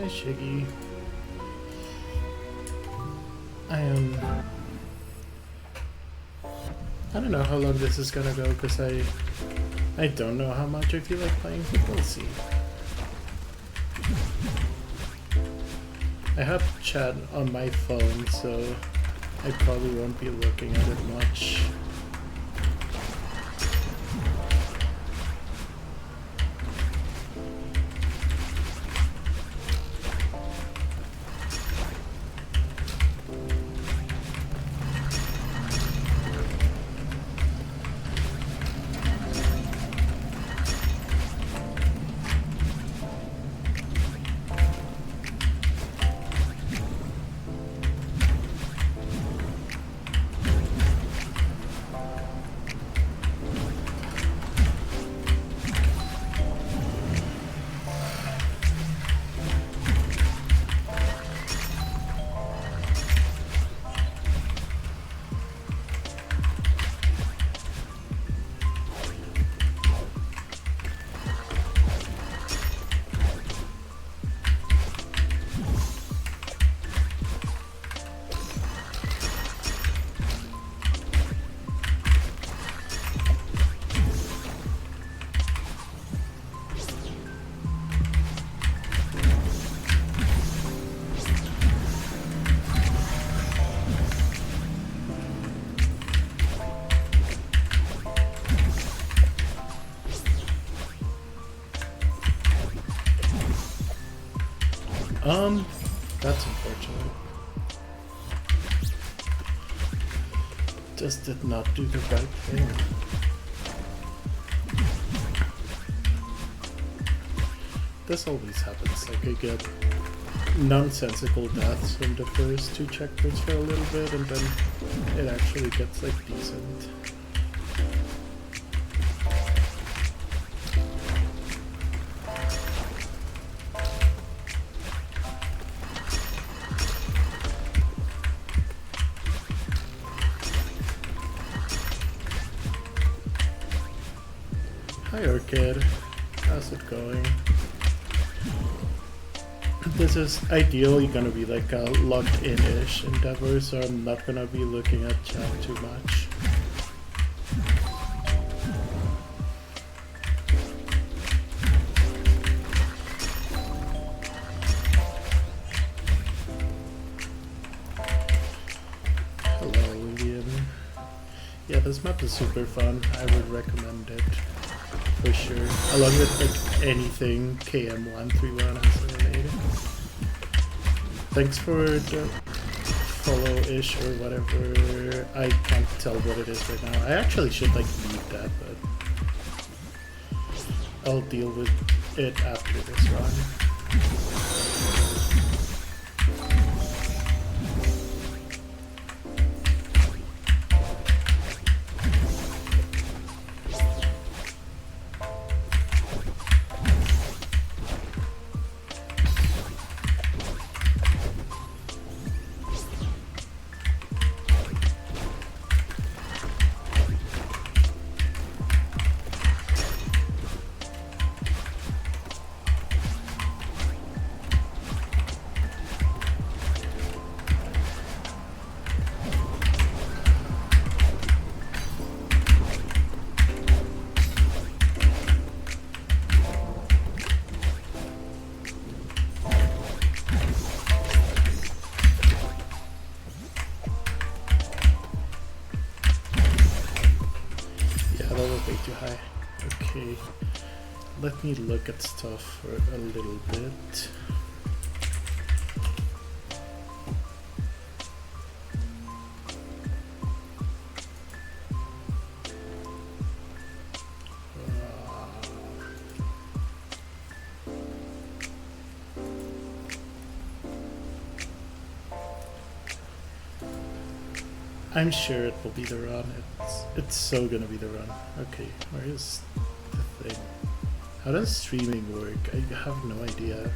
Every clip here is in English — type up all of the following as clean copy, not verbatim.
Hi, Shiggy. I don't know how long this is gonna go because I don't know how much I feel like playing, but we'll see. I have chat on my phone, so I probably won't be looking at it much. That's unfortunate. Just did not do the right thing. This always happens, like I get nonsensical deaths from the first two checkpoints for a little bit and then it actually gets like decent. Hi Orchid, how's it going? This is ideally gonna be like a logged in-ish endeavor, so I'm not gonna be looking at chat too much. Hello William. Yeah, this map is super fun, I would recommend it. For sure, along with like anything KM131 has related. Thanks for the follow-ish or whatever. I can't tell what it is right now. I actually should like read that, but I'll deal with it after this run. Let me look at stuff for a little bit. I'm sure it will be the run. It's so gonna be the run. Okay, where is the thing? How does streaming work? I have no idea.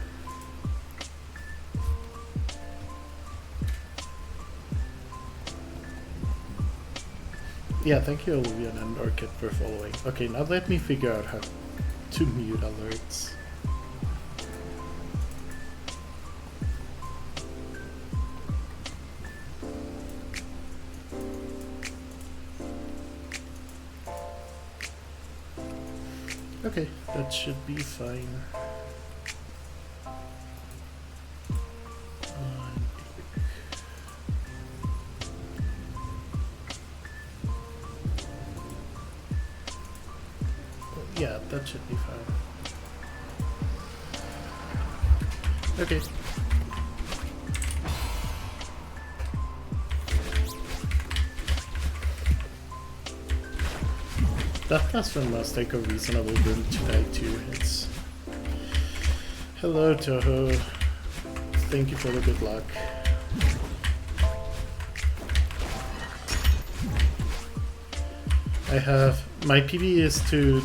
Yeah, thank you Olivia and Orchid for following. Okay, now let me figure out how to mute alerts. Okay, that should be fine. Yeah, that should be fine. Okay. That last one must take a reasonable room to die to. It's... Hello, Toho. Thank you for the good luck. I have... My PB is to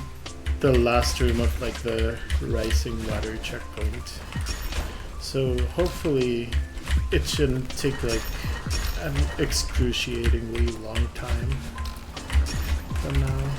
the last room of like the rising water checkpoint. So hopefully it shouldn't take like an excruciatingly long time from now.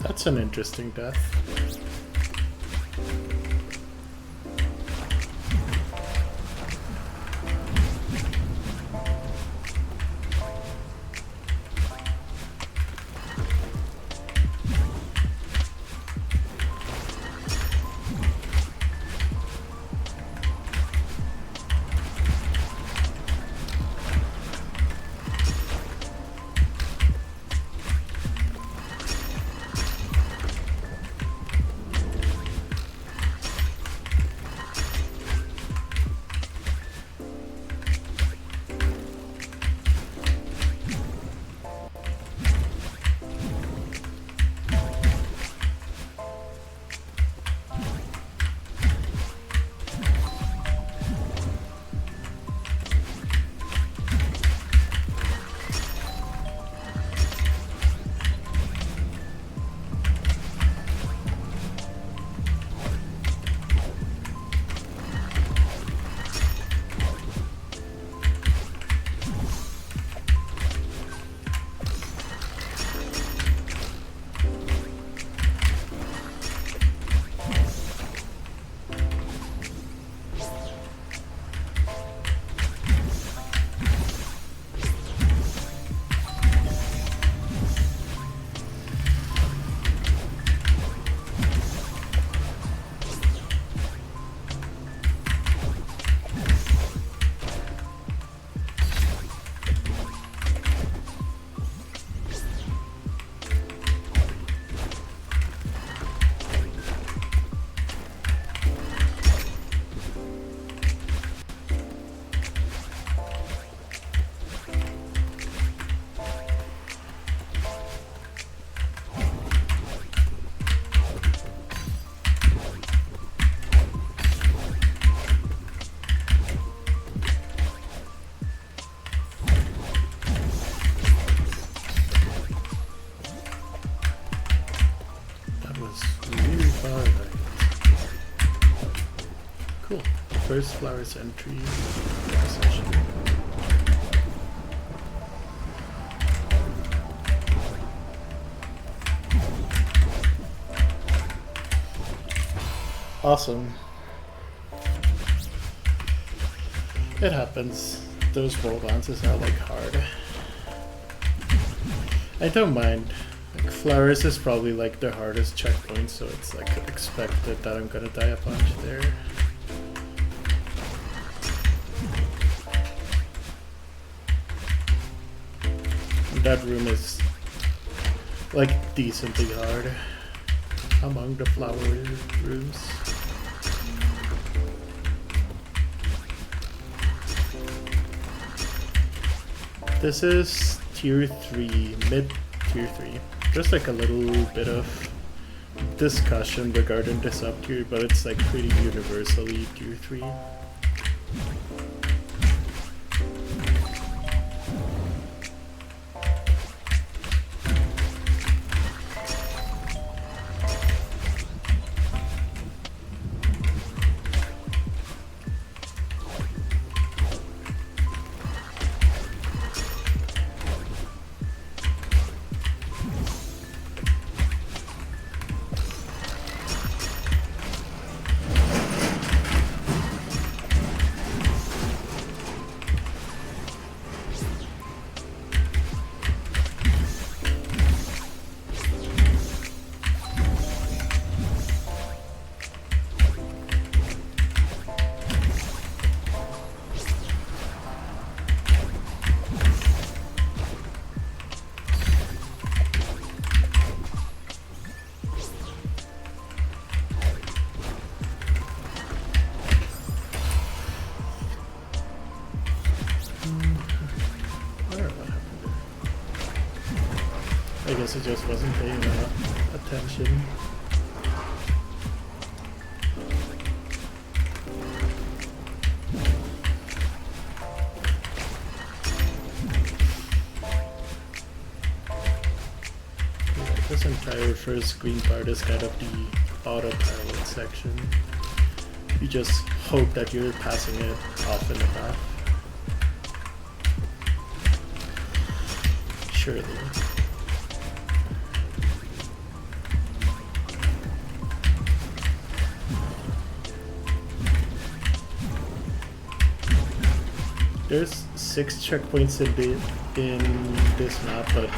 That's an interesting death. First flowers entry session. Awesome. It happens. Those wall bounces are like hard. I don't mind. Like flowers is probably like the hardest checkpoint, so it's like expected that I'm gonna die a bunch there. That room is like decently hard among the flower rooms. This is tier 3, mid tier 3. Just like a little bit of discussion regarding this up tier, but it's like pretty universally tier 3. I guess it just wasn't paying enough attention. Yeah, this entire first screen part is kind of the autopilot section. You just hope that you're passing it often enough. Surely. There's 6 checkpoints in this map, but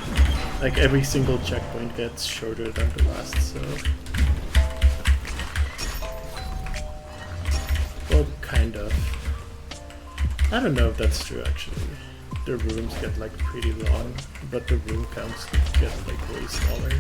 like every single checkpoint gets shorter than the last, so. Well, kind of. I don't know if that's true actually. The rooms get like pretty long, but the room counts get like way smaller.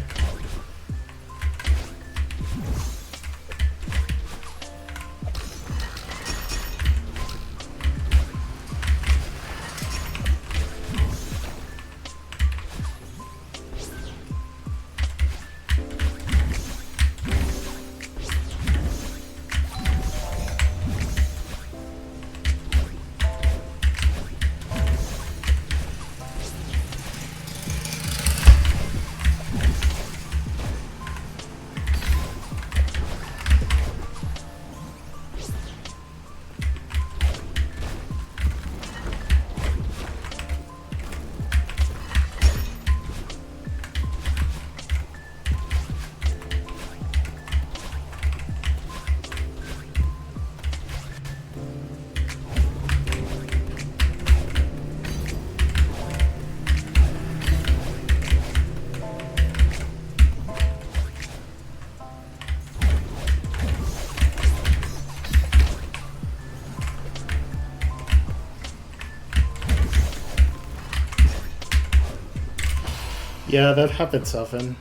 Yeah, that happens often.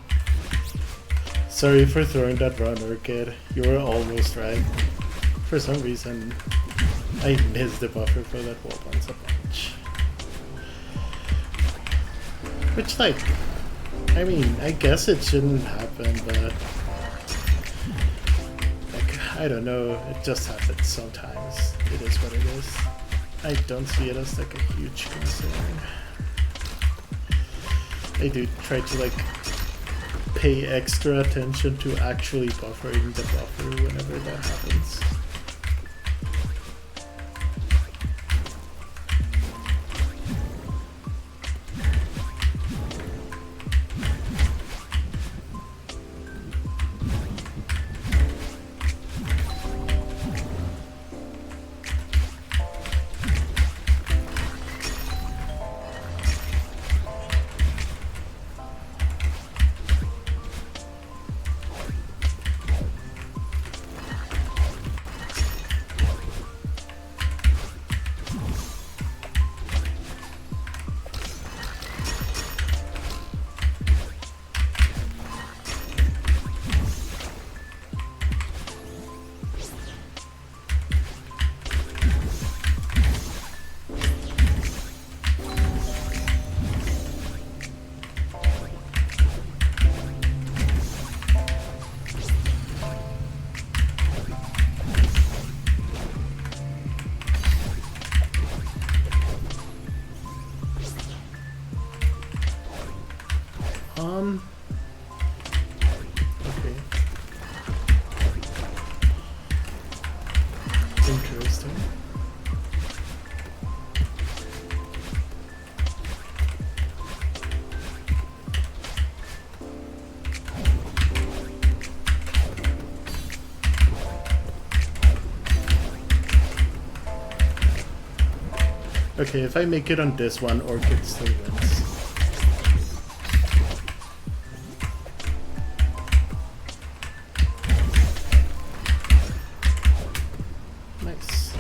Sorry for throwing that runner, kid. You were almost right. For some reason, I missed the buffer for that wall bounce a bunch. Which, like, I mean, I guess it shouldn't happen, but like, I don't know, it just happens sometimes. It is what it is. I don't see it as like a huge concern. I do try to like pay extra attention to actually buffering the buffer whenever that happens. Interesting. Okay, if I make it on this one, Orchid still wins. Nice.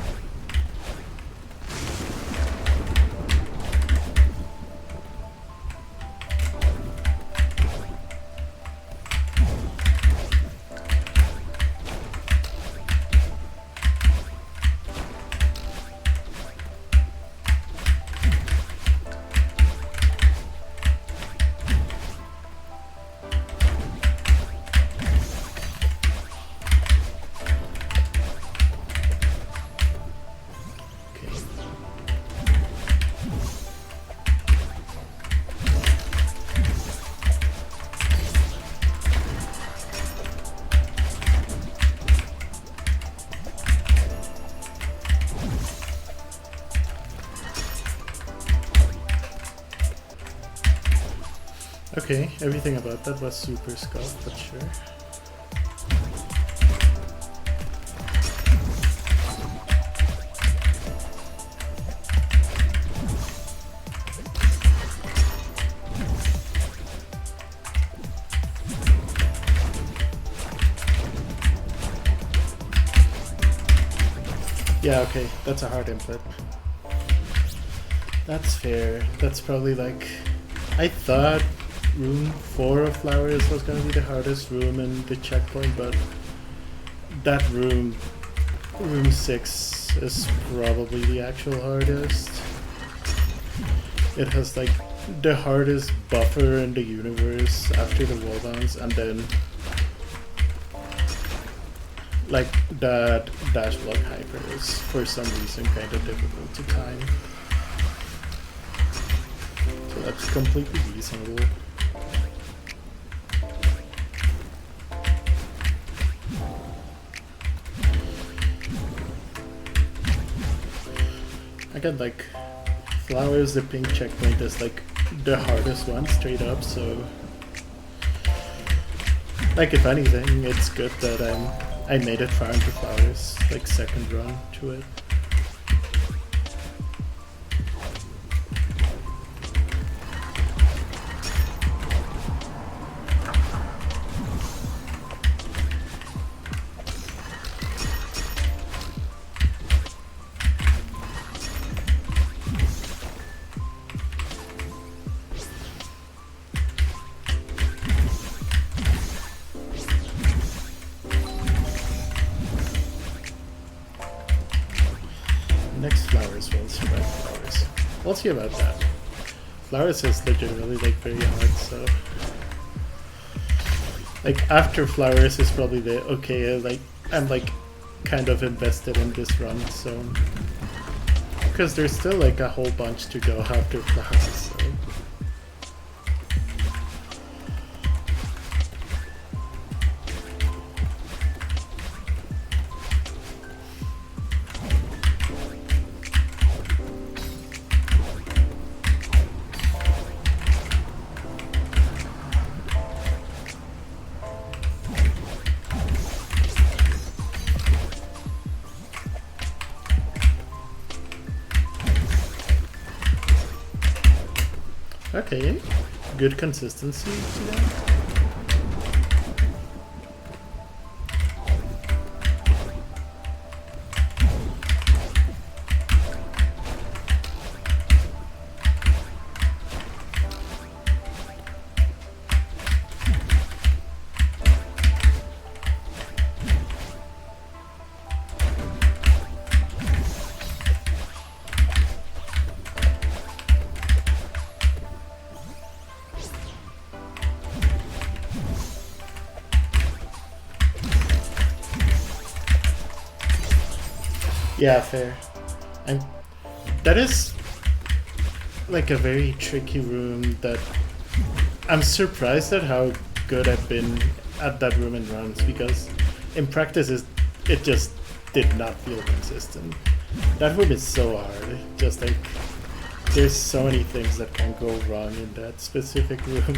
Okay, everything about that was super scuffed, but sure. Yeah, okay, that's a hard input. That's fair. That's probably like... I thought room 4 of flowers was gonna be the hardest room in the checkpoint, but that room 6 is probably the actual hardest. It has like the hardest buffer in the universe after the wall bounce, and then like that dash block hyper is for some reason kind of difficult to time. So that's completely reasonable. Again, like flowers, the pink checkpoint is like the hardest one straight up, so like if anything, it's good that I made it far into flowers, like second run to it. Next flowers will survive flowers. We'll see about that. Flowers is legitimately like very hard, so like after flowers is probably the okay, like I'm like kind of invested in this run, so because there's still like a whole bunch to go after flowers, so okay, good consistency to that. Yeah, fair. That is like a very tricky room that I'm surprised at how good I've been at that room in runs, because in practice it just did not feel consistent. That room is so hard. Just like there's so many things that can go wrong in that specific room.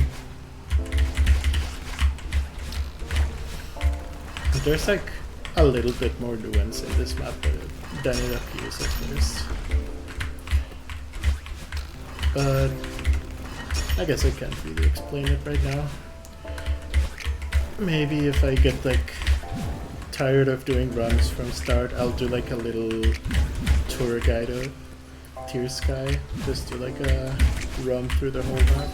There's like a little bit more nuance in this map than it appears at first. But I guess I can't really explain it right now. Maybe if I get like tired of doing runs from start, I'll do like a little tour guide of Tier Sky. Just do like a run through the whole map.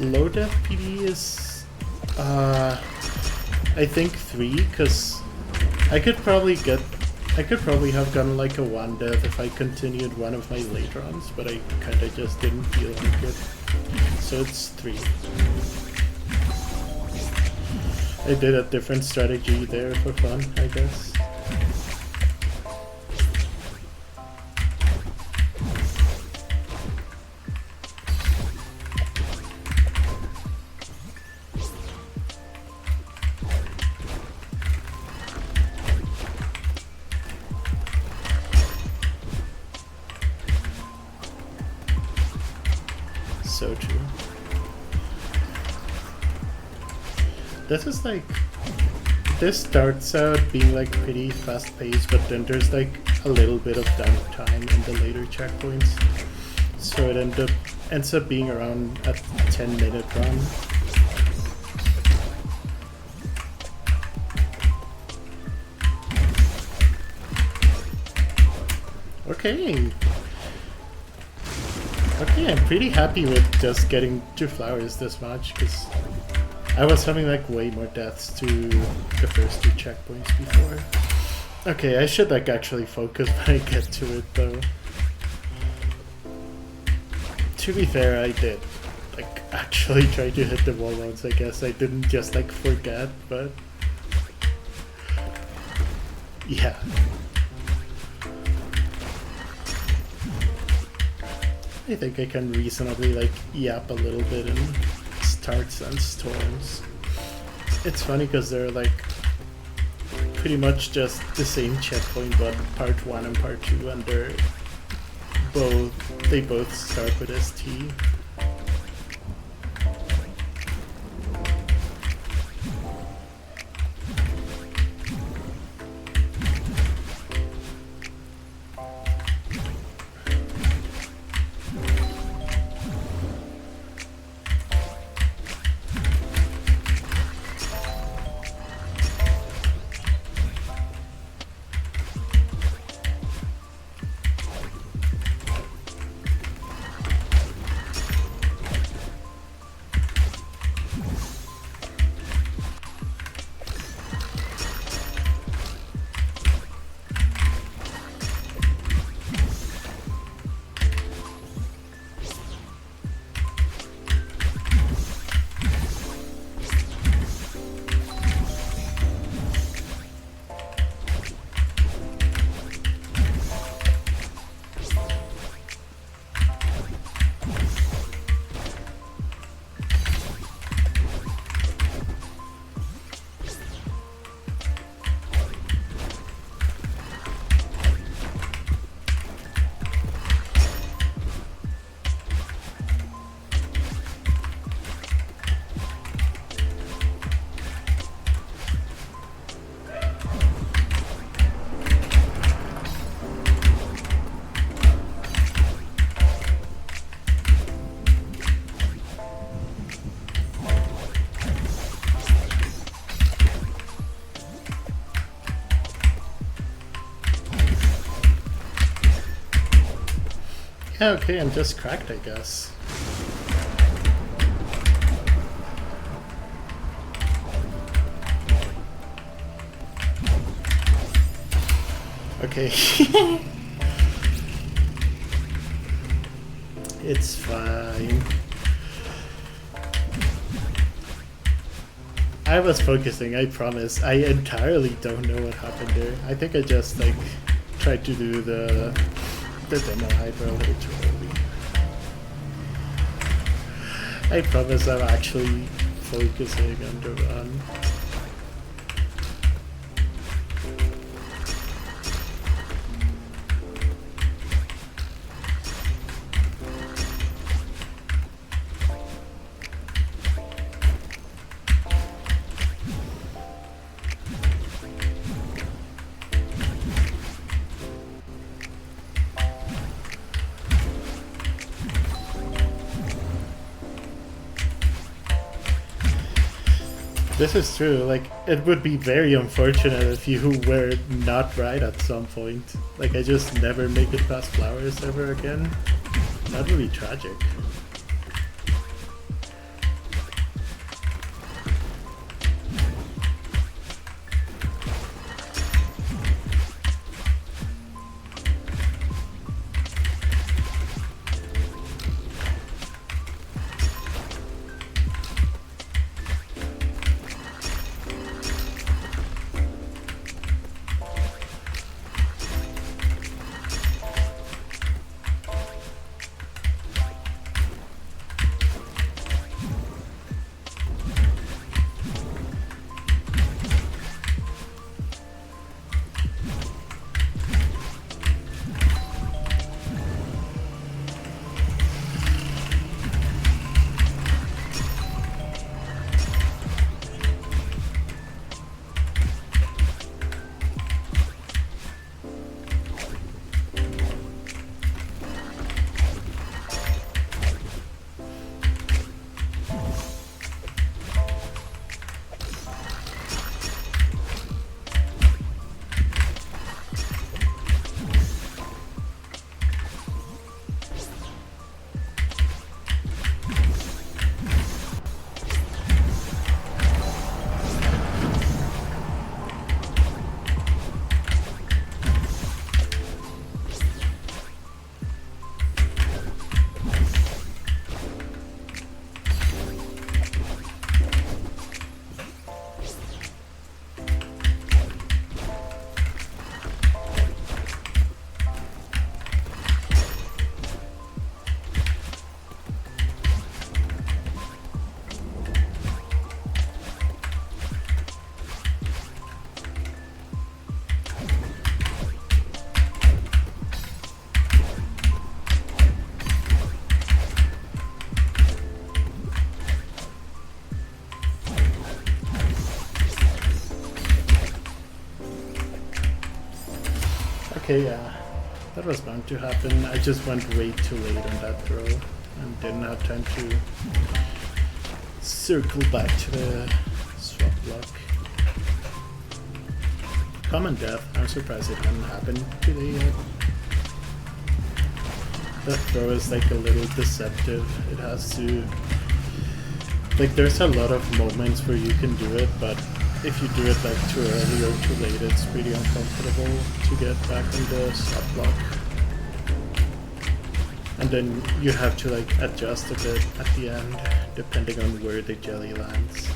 Low def PD is, I think 3, because I could probably have gotten like a 1 death if I continued one of my late runs, but I kinda just didn't feel like it. So it's 3. I did a different strategy there for fun, I guess. So true. This is like, this starts out being like pretty fast paced, but then there's like a little bit of downtime in the later checkpoints. So it ends up being around a 10-minute run. Okay. Okay, I'm pretty happy with just getting 2 flowers this much, because I was having like way more deaths to the first 2 checkpoints before. Okay, I should like actually focus when I get to it though. To be fair, I did like actually try to hit the wall once, I guess. I didn't just like forget, but yeah. I think I can reasonably like yap a little bit in starts and storms. It's funny because they're like pretty much just the same checkpoint, but part 1 and part 2, and they both start with ST. Yeah, okay, I'm just cracked, I guess. Okay. It's fine. I was focusing, I promise. I entirely don't know what happened there. I think I just like tried to do the demo hyper a little too early. I promise I'm actually focusing on the run. This is true, like, it would be very unfortunate if you were not right at some point. Like, I just never make it past flowers ever again. That would be tragic. Okay, yeah, that was bound to happen. I just went way too late on that throw and didn't have time to circle back to the swap block. Common death, I'm surprised it hadn't happened today yet. The throw is like a little deceptive. It has to... Like, there's a lot of moments where you can do it, but if you do it like too early or too late, it's pretty uncomfortable to get back on the stop block. And then you have to like adjust a bit at the end, depending on where the jelly lands.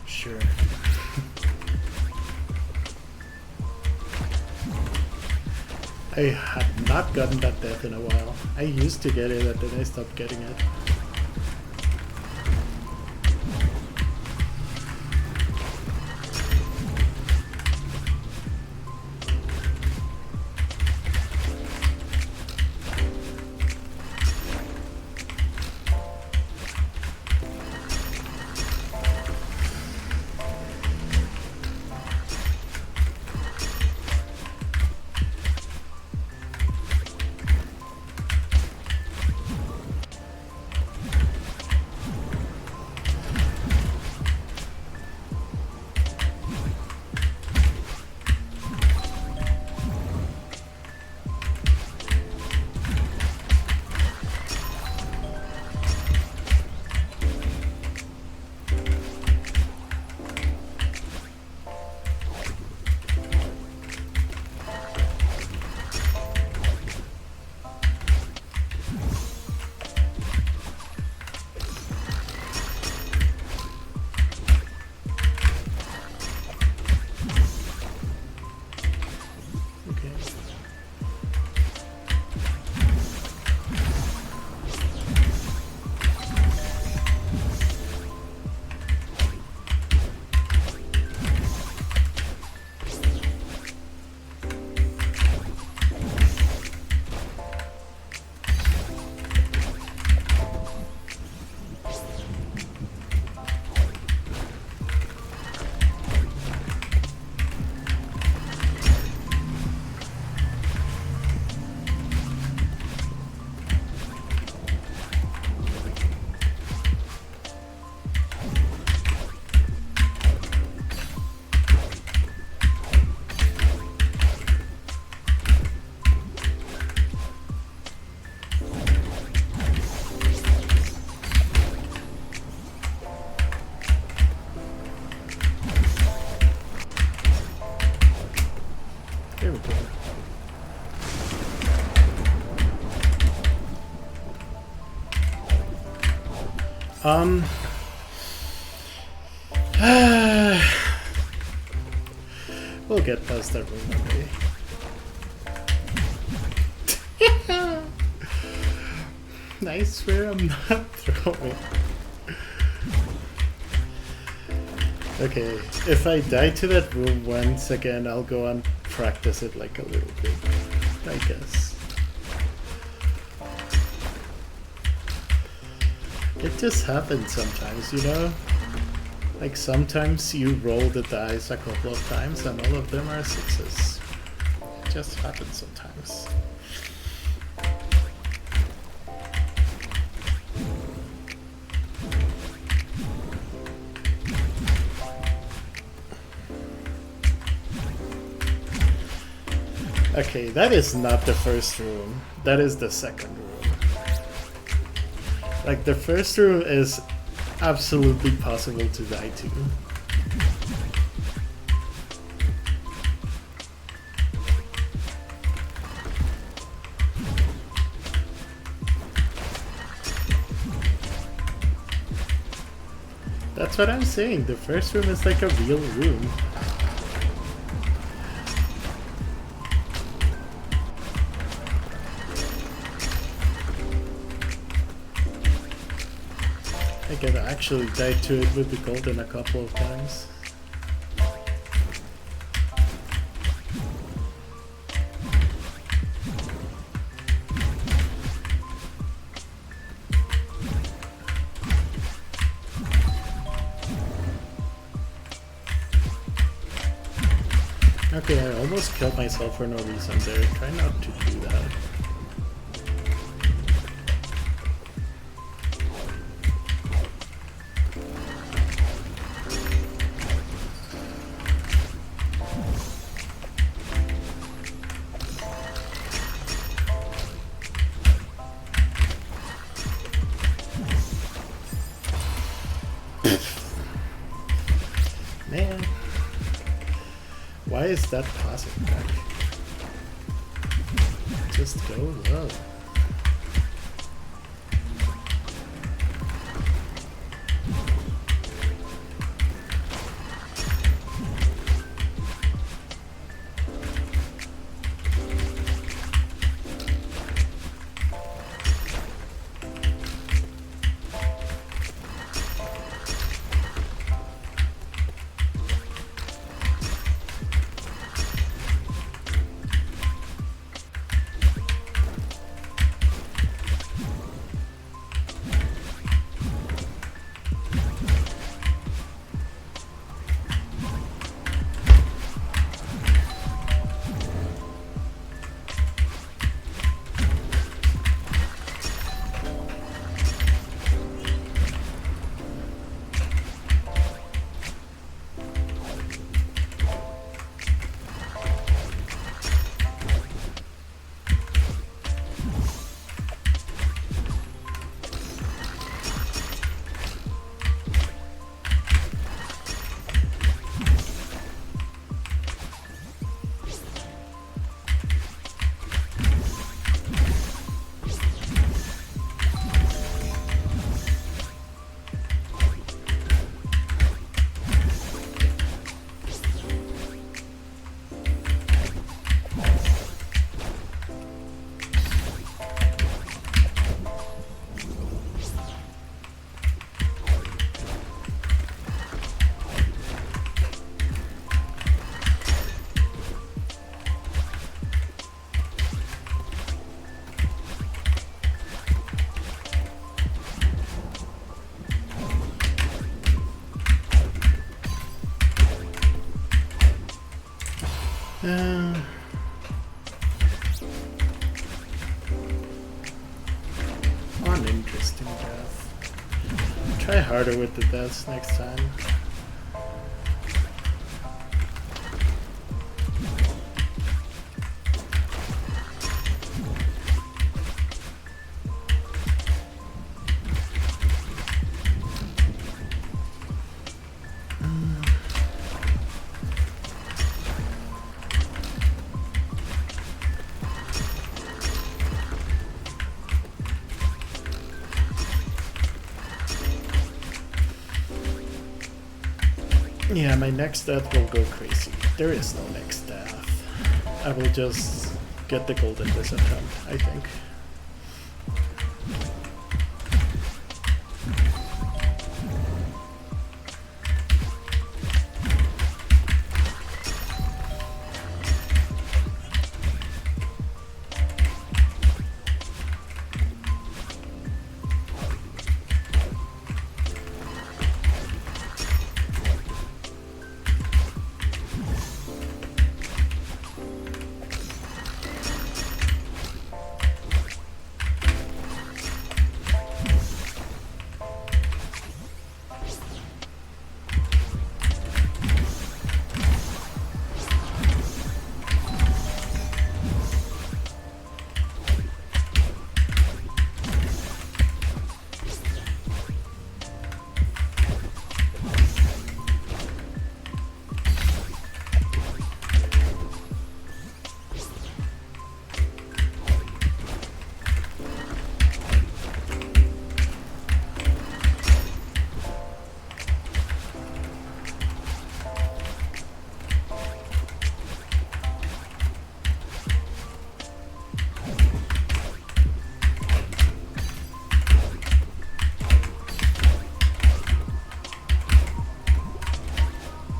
Sure. I have not gotten that death in a while. I used to get it and then I stopped getting it. There we go. We'll get past that room one day. I swear I'm not throwing. Okay, if I die to that room once again, I'll go and practice it like a little bit, I guess. It just happens sometimes, you know? Like sometimes you roll the dice a couple of times and all of them are sixes. It just happens sometimes. Okay, that is not the first room. That is the second room. Like, the first room is absolutely possible to die to. That's what I'm saying. The first room is like a real room. I can actually die to it with the golden a couple of times. Okay, I almost killed myself for no reason there. Try not to do that. Man. Why is that pausing back? Just go low. Uninteresting death. Try harder with the deaths next time. Yeah, my next death will go crazy. There is no next death. I will just get the golden this attempt, I think.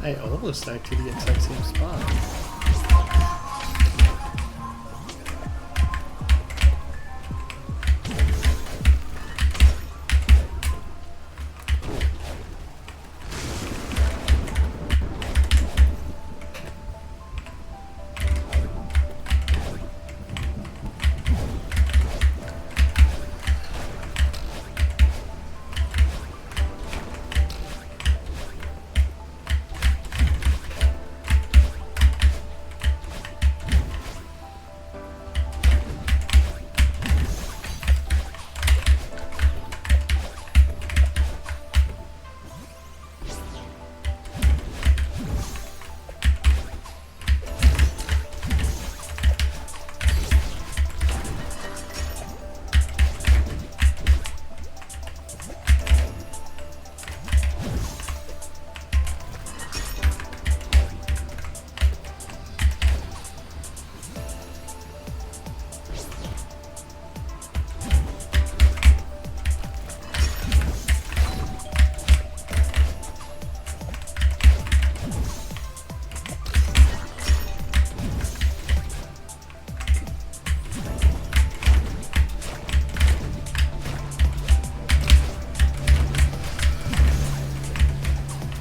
I almost died to the exact same spot.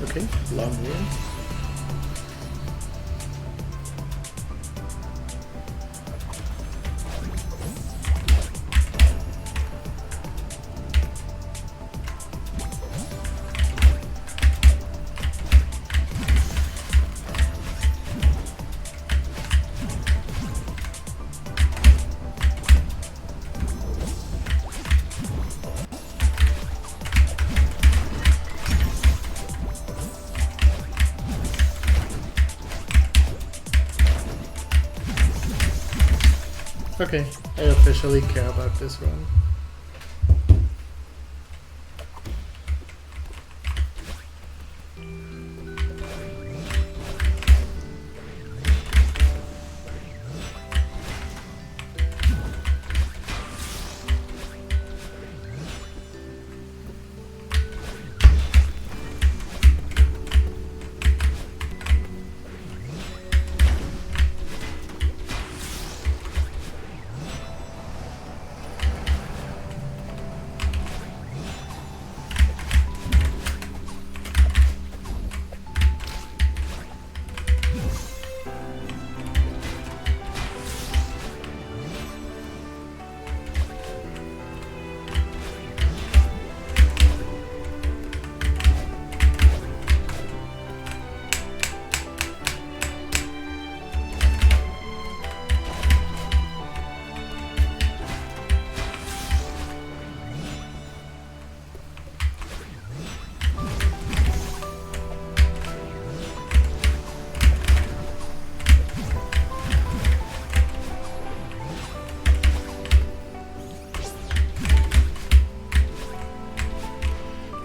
Okay, long room. Okay, I officially care about this run.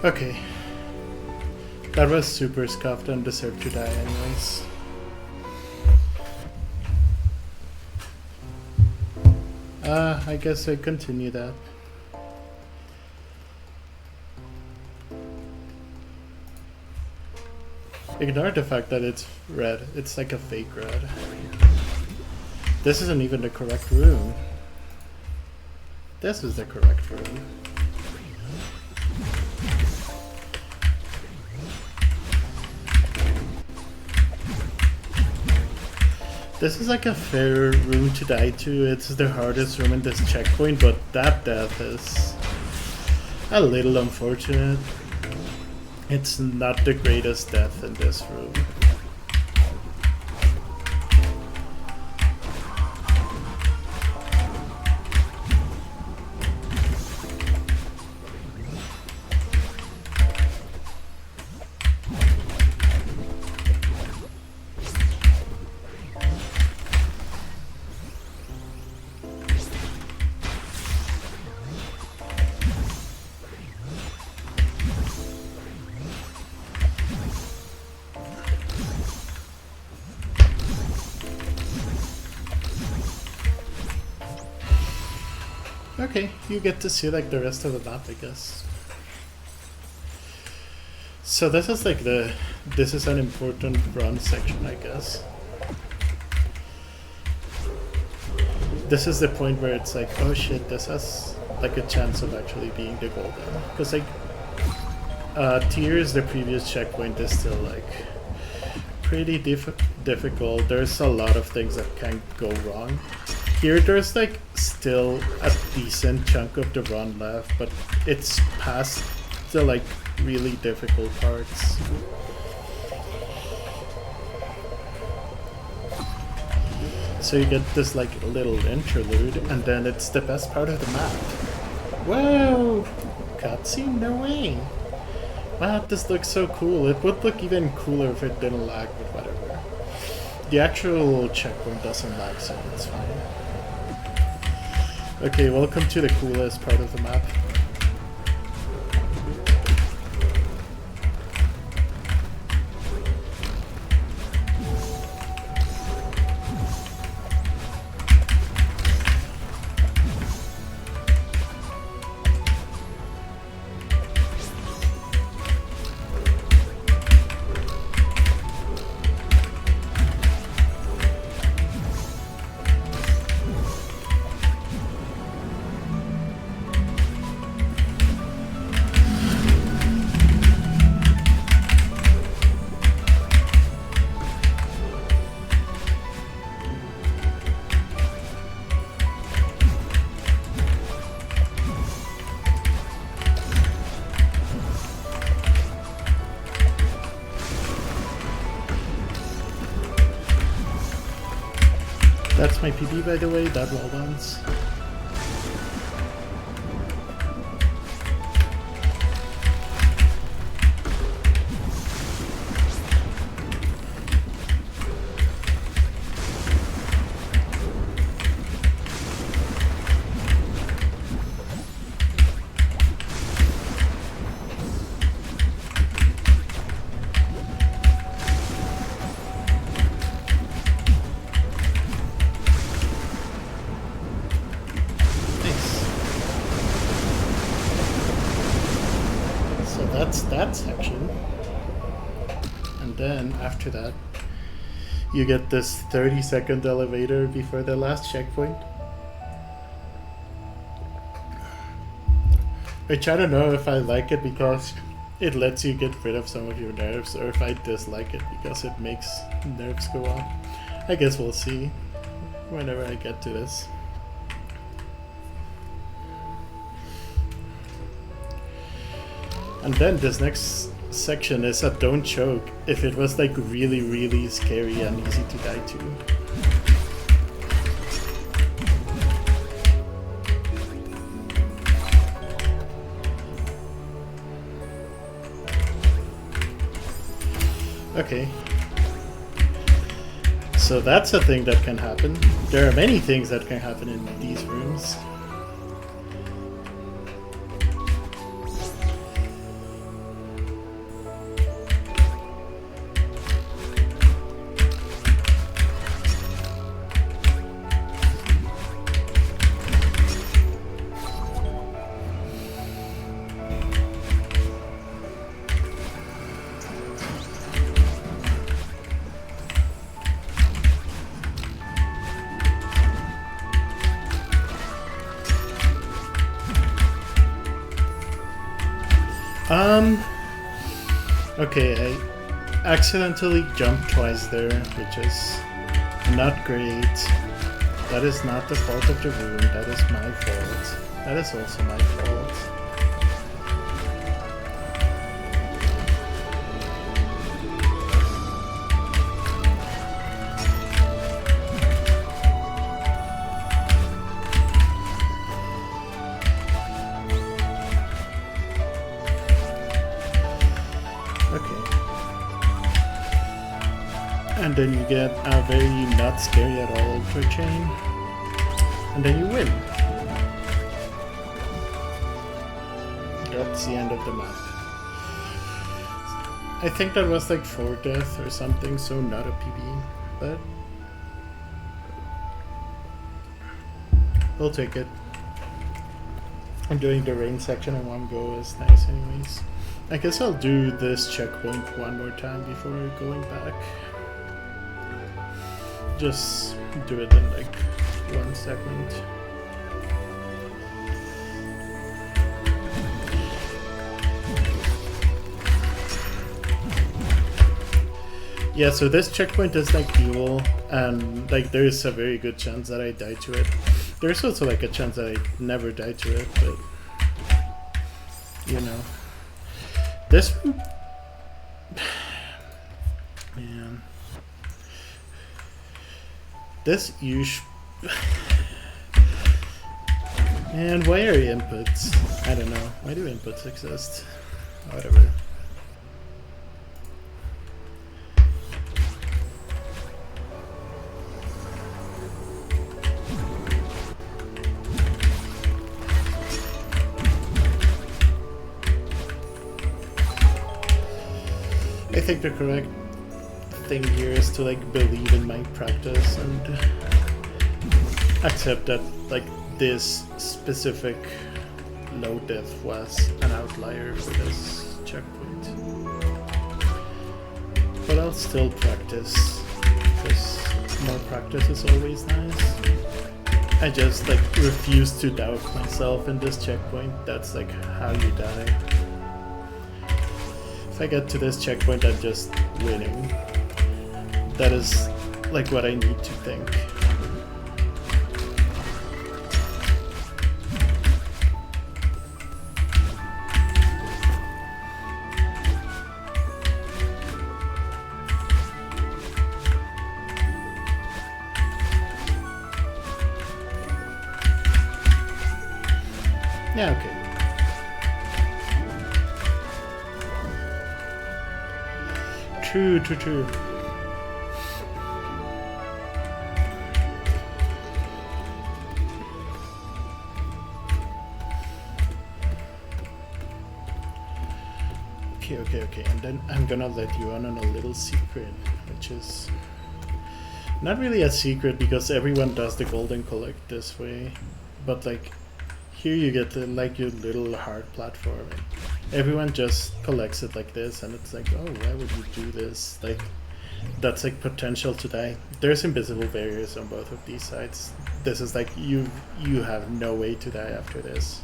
Okay. That was super scuffed and deserved to die anyways. I guess I continue that. Ignore the fact that it's red. It's like a fake red. This isn't even the correct room. This is the correct room. This is like a fair room to die to. It's the hardest room in this checkpoint, but that death is a little unfortunate. It's not the greatest death in this room. Okay, you get to see like the rest of the map, I guess. So this is like this is an important run section, I guess. This is the point where it's like, oh shit, this has like a chance of actually being the golden. Because like, Tears, the previous checkpoint, is still like pretty difficult. There's a lot of things that can go wrong. Here there's like still a decent chunk of the run left, but it's past the like really difficult parts. So you get this like little interlude, and then it's the best part of the map. Whoa! Cutscene? No way! Wow, this looks so cool. It would look even cooler if it didn't lag, but whatever. The actual checkpoint doesn't lag, so it's fine. Okay, welcome to the coolest part of the map. That's my PB, by the way, that wall bounce. That's that section. And then after that, you get this 30-second elevator before the last checkpoint. Which I don't know if I like it because it lets you get rid of some of your nerves, or if I dislike it because it makes nerves go up. I guess we'll see whenever I get to this. And then this next section is a don't choke if it was like really, really scary and easy to die to. Okay. So that's a thing that can happen. There are many things that can happen in these rooms. Okay, I accidentally jumped twice there, which is not great. That is not the fault of the room, that is my fault. That is also my fault. And then you get a very not scary at all ultra chain, and then you win. That's the end of the map. I think that was like 4 death or something, so not a PB, but we'll take it. I'm doing the rain section in one go is nice anyways. I guess I'll do this checkpoint one more time before going back. Just do it in like 1 segment. Yeah, so this checkpoint is like dual, and like there is a very good chance that I die to it. There's also like a chance that I never die to it, but you know. This one, man. This man, why are inputs? I don't know. Why do inputs exist? Whatever. I think the correct thing here is to like believe in my practice and accept that like this specific low death was an outlier for this checkpoint. But I'll still practice, because more practice is always nice. I just like refuse to doubt myself in this checkpoint. That's like how you die. If I get to this checkpoint, I'm just winning. That is like what I need to think. Yeah, okay. True. Okay, and then I'm gonna let you on a little secret, which is not really a secret because everyone does the golden collect this way, but like here you get the, like your little hard platform. Everyone just collects it like this, and it's like, oh, why would you do this? Like, that's like potential to die. There's invisible barriers on both of these sides. This is like you have no way to die after this.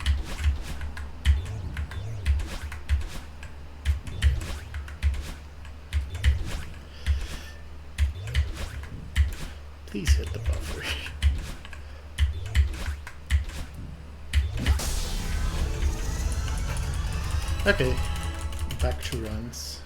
Please hit the buffer. Okay, back to runs.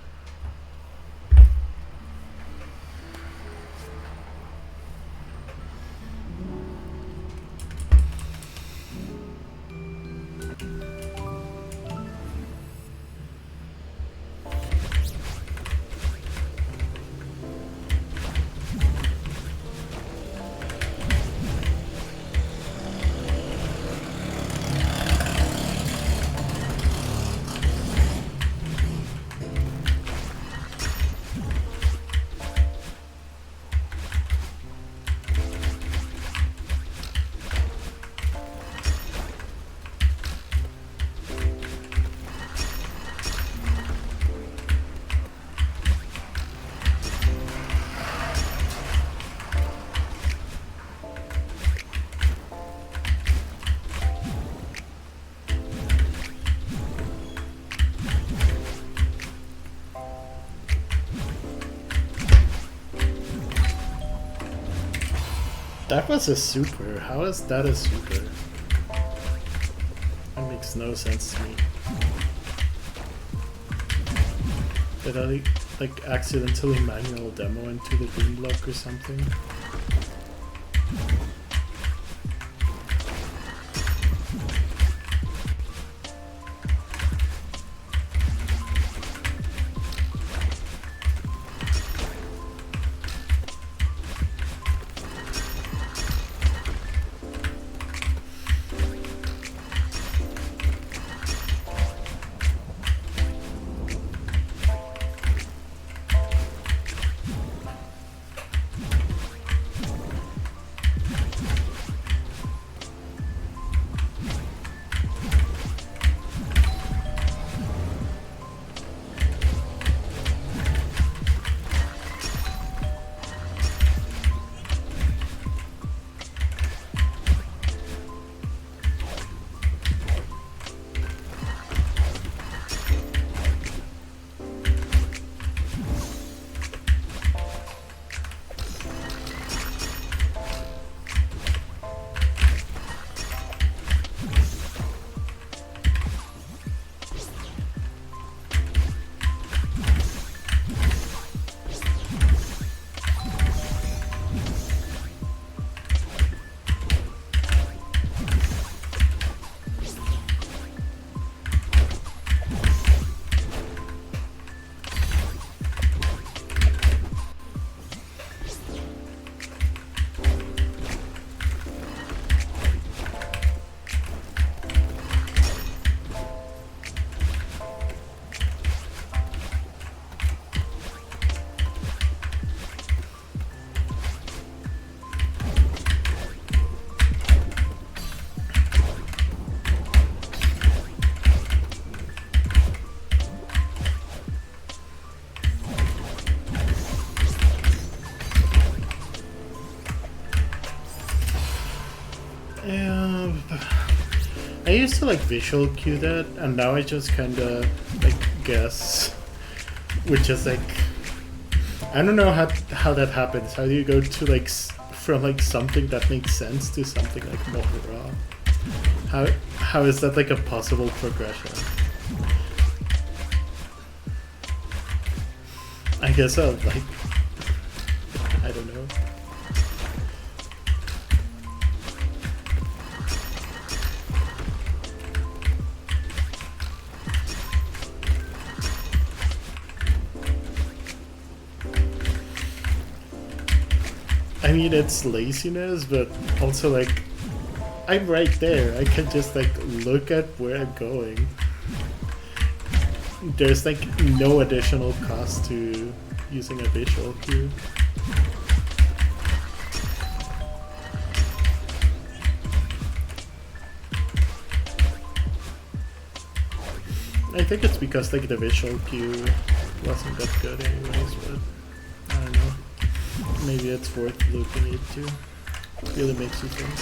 That was a super. How is that a super? That makes no sense to me. Did I like accidentally manual demo into the green block or something? Yeah, I used to like visual cue that, and now I just kind of like guess, which is like I don't know how that happens. How do you go to like from like something that makes sense to something like more raw? How is that like a possible progression? I guess I'll like I don't know. I mean, it's laziness, but also like I'm right there. I can just like look at where I'm going. There's like no additional cost to using a visual cue. I think it's because like the visual cue wasn't that good anyways, but I don't know. Maybe it's worth looking into. Really makes you think.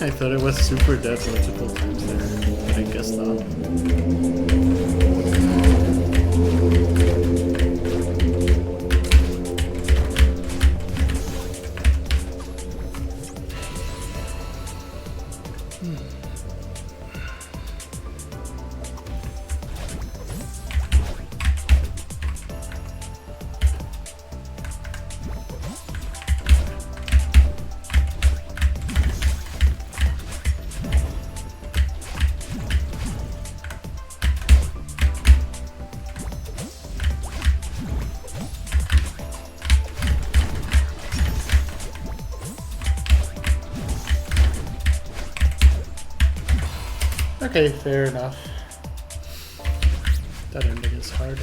I thought it was super dead multiple times there, but I guess not. Okay, fair enough. That ending is hard.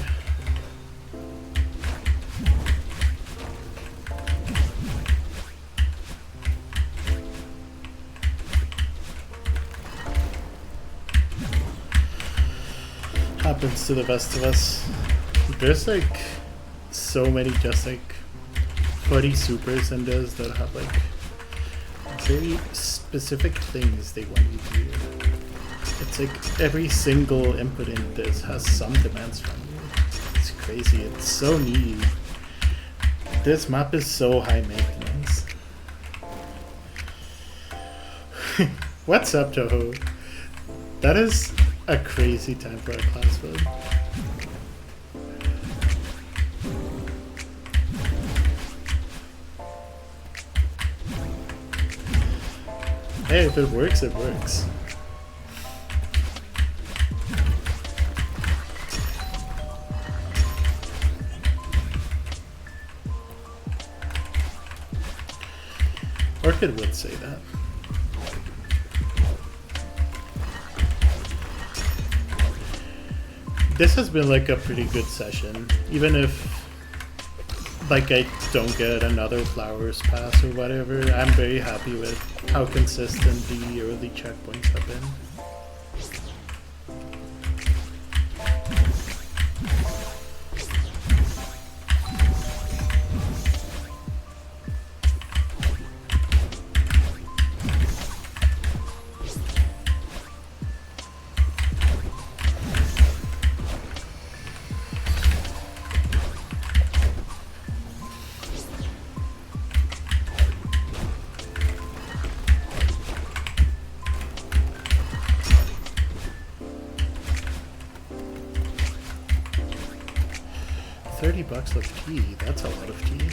Happens to the best of us. There's like so many just like fuddy supers in this that have like very specific things they want you to do. It's like every single input in this has some demands from you. It's crazy. It's so neat. This map is so high maintenance. What's up, Toho? That is a crazy time for a class build. Hey, if it works, it works. Orchid would say that. This has been like a pretty good session, even if like I don't get another flowers pass or whatever. I'm very happy with how consistent the early checkpoints have been. $30 of tea, that's a lot of tea.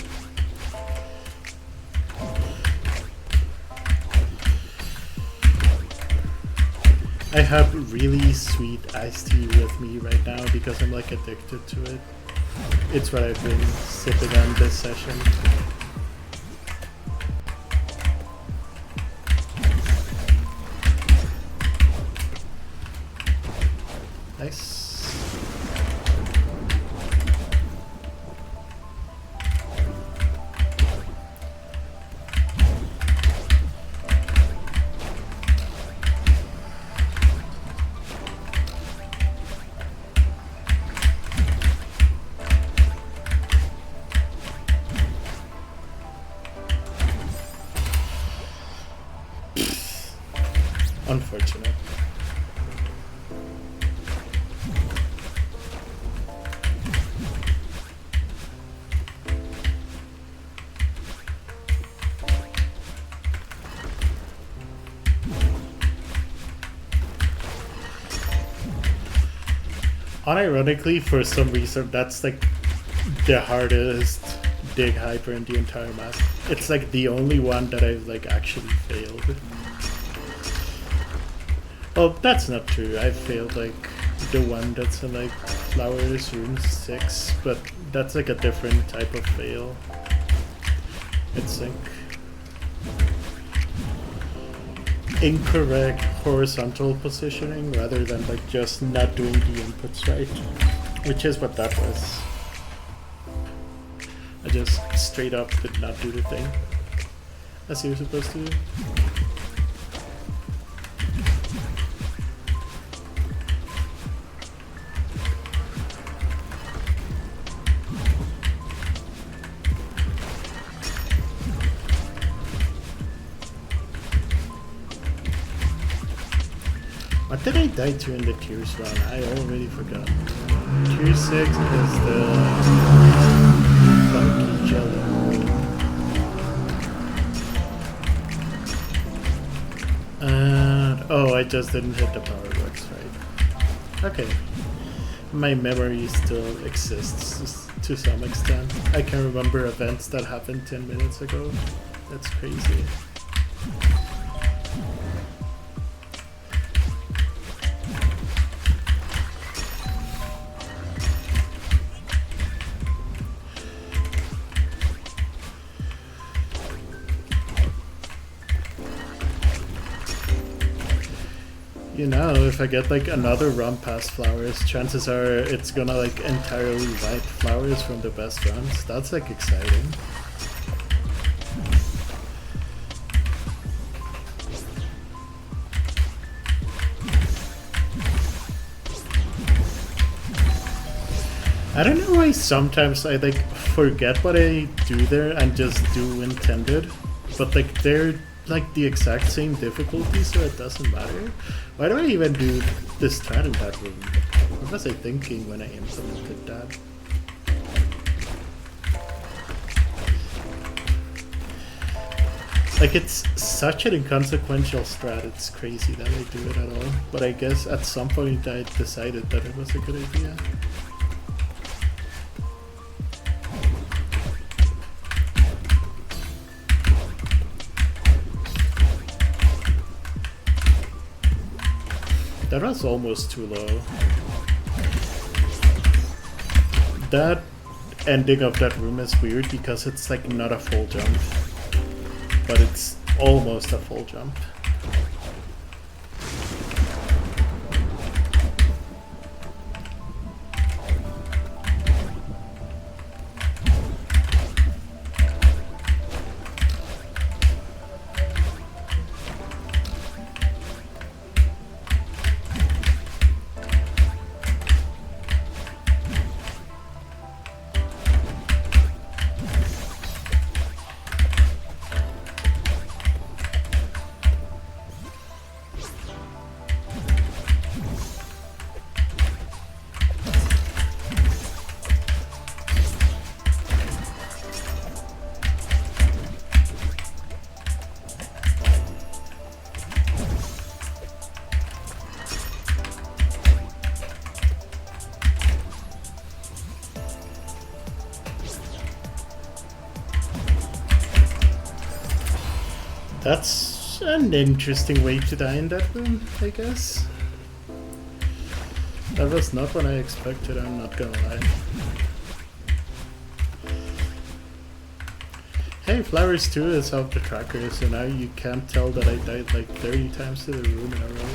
I have really sweet iced tea with me right now because I'm like addicted to it. It's what I've been sipping on this session. Nice. Unfortunate. Unironically, for some reason, that's like the hardest dig hyper in the entire map. It's like the only one that I've like actually failed. Well, that's not true. I've failed like the one that's in like Flowers Room 6, but that's like a different type of fail. It's like incorrect horizontal positioning rather than like just not doing the inputs right, which is what that was. I just straight up did not do the thing as you were supposed to do. What did I die to in the Tears run? I already forgot. Tier 6 is the funky jelly. And oh, I just didn't hit the power works right. Okay. My memory still exists to some extent. I can remember events that happened 10 minutes ago. That's crazy. You know, if I get like another run past flowers, chances are it's gonna like entirely wipe flowers from the best runs. That's like exciting. I don't know why sometimes I like forget what I do there and just do intended, but like they're like the exact same difficulty, so it doesn't matter. Why do I even do this strat in that room? What was I thinking when I implemented that? Like, it's such an inconsequential strat, it's crazy that I do it at all. But I guess at some point I decided that it was a good idea. That was almost too low. That ending of that room is weird because it's like not a full jump, but it's almost a full jump. That's an interesting way to die in that room, I guess. That was not what I expected, I'm not gonna lie. Hey, Flowers 2 is off the tracker, so now you can't tell that I died like 30 times to the room in a row.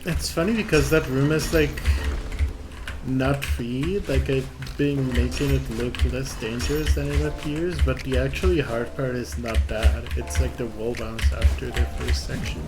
It's funny because that room is like not free, like I've been making it look less dangerous than it appears, but the actually hard part is not that. It's like the wall bounce after the first section.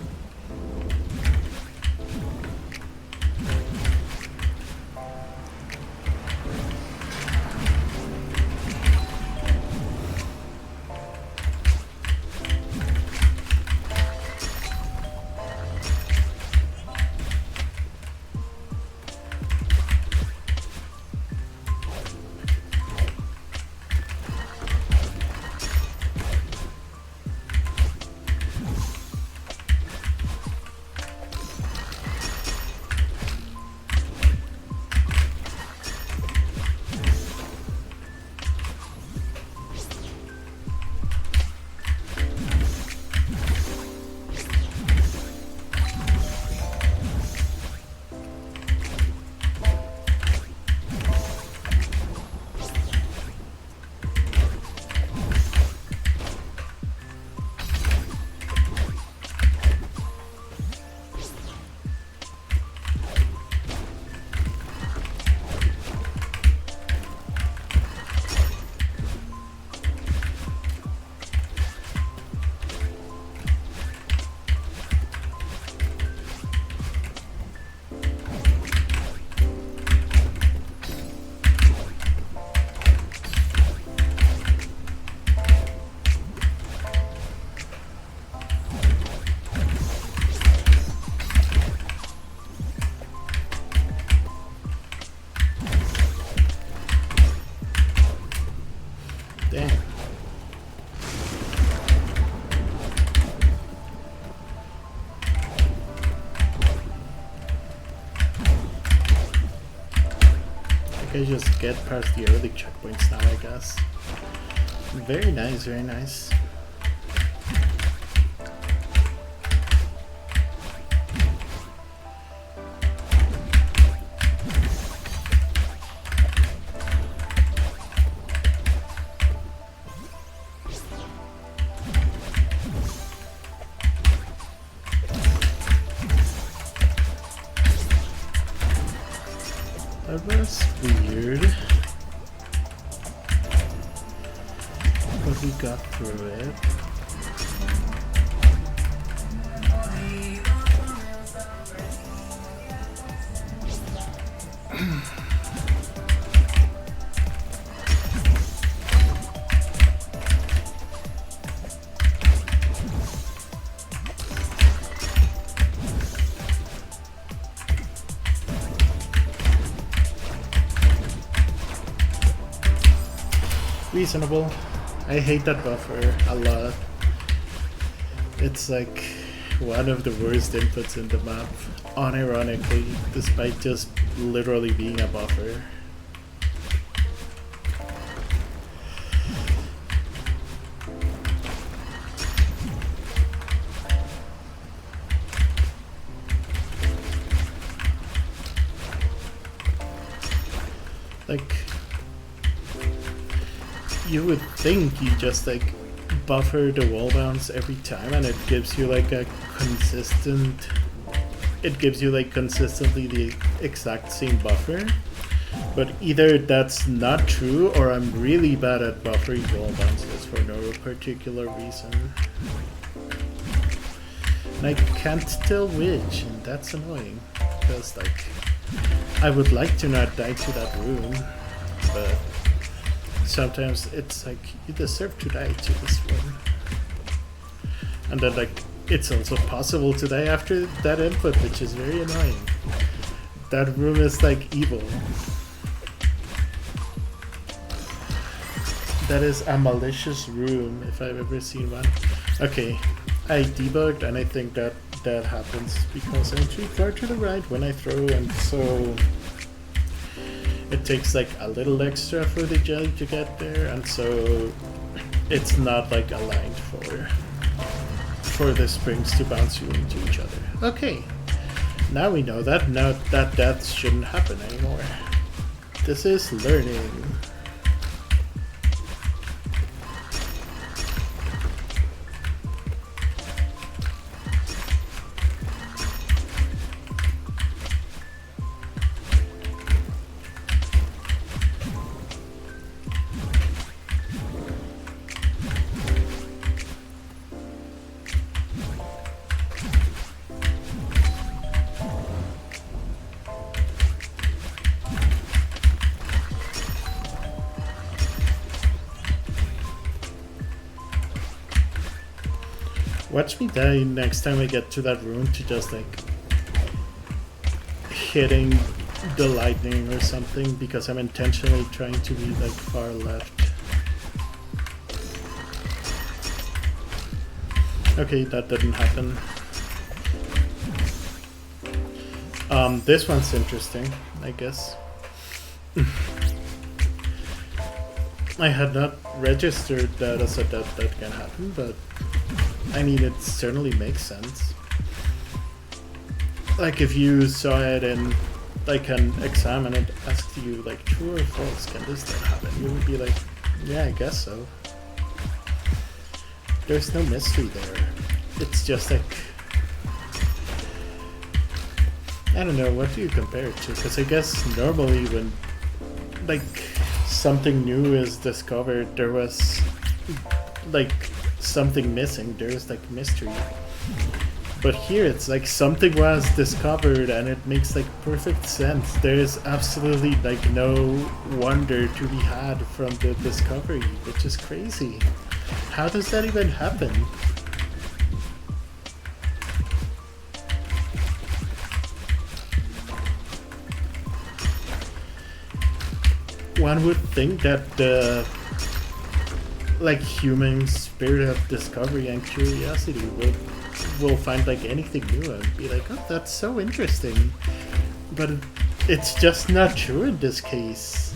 Damn. I just get past the early checkpoints now, I guess. Very nice, very nice. That was weird, but we got through it. Reasonable. I hate that buffer a lot. It's like one of the worst inputs in the map, unironically, despite just literally being a buffer. Like, you would think you just like buffer the wall bounce every time and it gives you like a consistent, it gives you like consistently the exact same buffer, but either that's not true or I'm really bad at buffering wall bounces for no particular reason. And I can't tell which, and that's annoying, because like I would like to not die to that room, but sometimes it's like you deserve to die to this one. And then like it's also possible to die after that input, which is very annoying. That room is like evil. That is a malicious room if I've ever seen one. Okay, I debugged and I think that that happens because I'm too far to the right when I throw, and so it takes like a little extra for the jelly to get there, and so it's not like aligned for the springs to bounce you into each other. Okay, now we know that. Now that shouldn't happen anymore. This is learning. Watch me die next time I get to that room to just like hitting the lightning or something, because I'm intentionally trying to be like far left. Okay, that didn't happen. This one's interesting, I guess. I had not registered that as a death that can happen, but I mean, it certainly makes sense. Like, if you saw it and like an exam and it asked you like true or false, can this then happen? You would be like, yeah, I guess so. There's no mystery there. It's just like, I don't know, what do you compare it to? Because I guess normally when like something new is discovered, there was like something missing, there's like mystery. But here it's like something was discovered and it makes like perfect sense. There's absolutely like no wonder to be had from the discovery, which is crazy. How does that even happen? One would think that the like human spirit of discovery and curiosity will find like anything new and be like, oh, that's so interesting. But it's just not true in this case.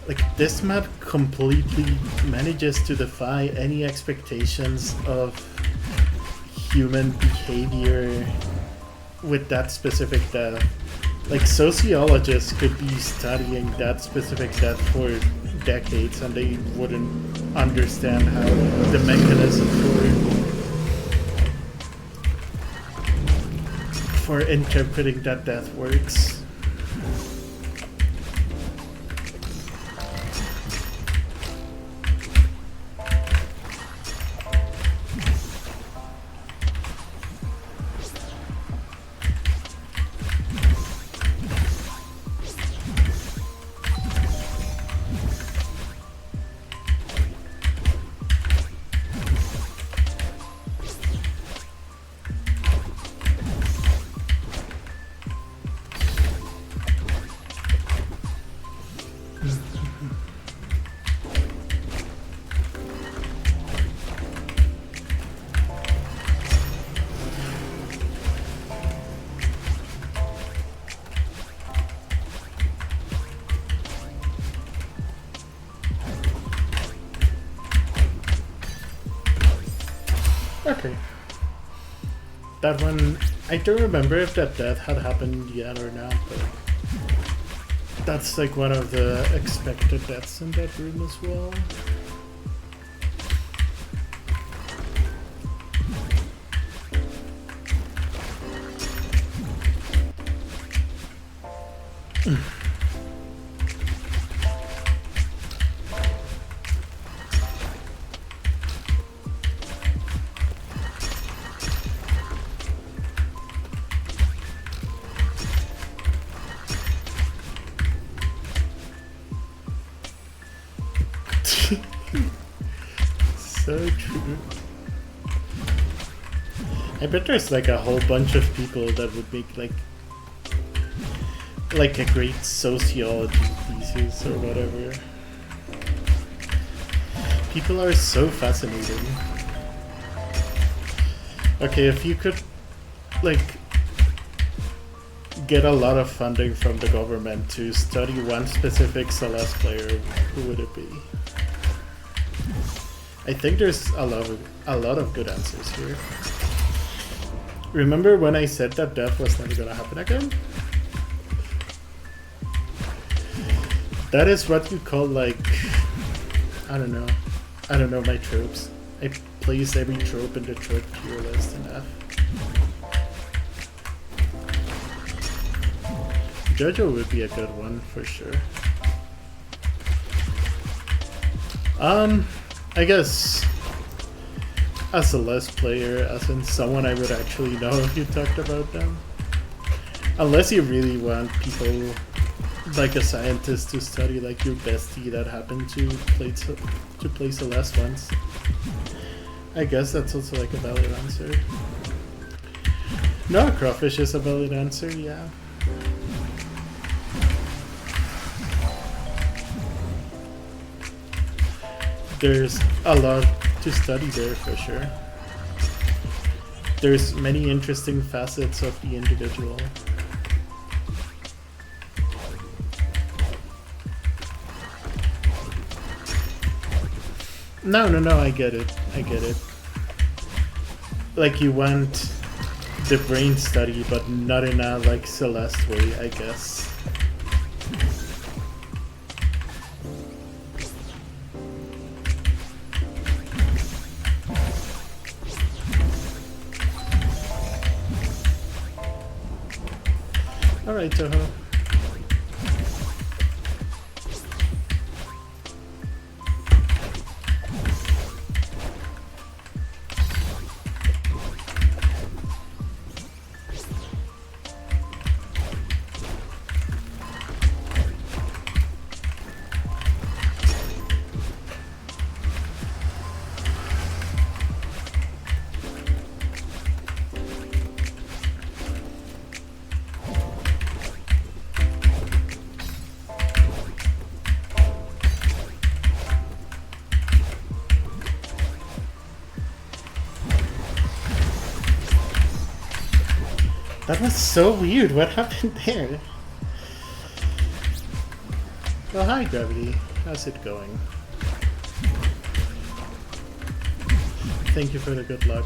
Like, this map completely manages to defy any expectations of human behavior with that specific death. Like, sociologists could be studying that specific death for decades and they wouldn't understand how the mechanism for interpreting that death works. Okay. That one, I don't remember if that death had happened yet or not, but that's like one of the expected deaths in that room as well. So true. I bet there's like a whole bunch of people that would make like a great sociology thesis or whatever. People are so fascinating. Okay, if you could like get a lot of funding from the government to study one specific Celeste player, who would it be? I think there's a lot of good answers here. Remember when I said that death was never gonna happen again? That is what you call like, I don't know my tropes. I place every trope in the trope tier list in F. Jojo would be a good one for sure. I guess a Celeste player, as in someone I would actually know if you talked about them. Unless you really want people like a scientist to study like your bestie that happened to play Celeste once. I guess that's also like a valid answer. No, Crawfish is a valid answer, yeah. There's a lot to study there for sure. There's many interesting facets of the individual. No, I get it. Like you want the brain study, but not in a like Celeste way, I guess. Alright, Toho. That was so weird. What happened there? Well, hi, Gravity. How's it going? Thank you for the good luck.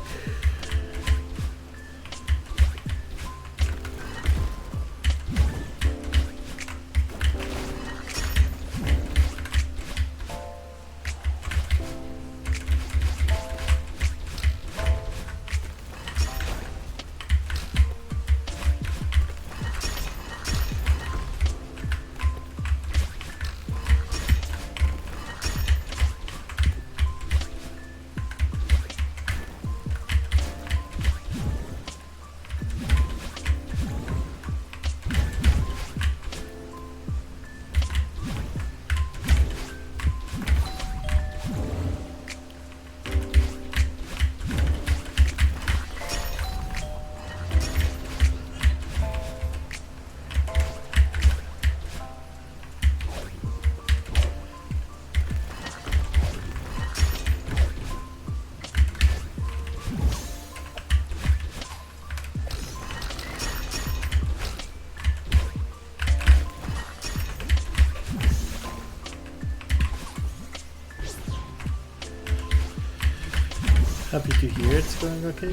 Happy to hear it's going okay.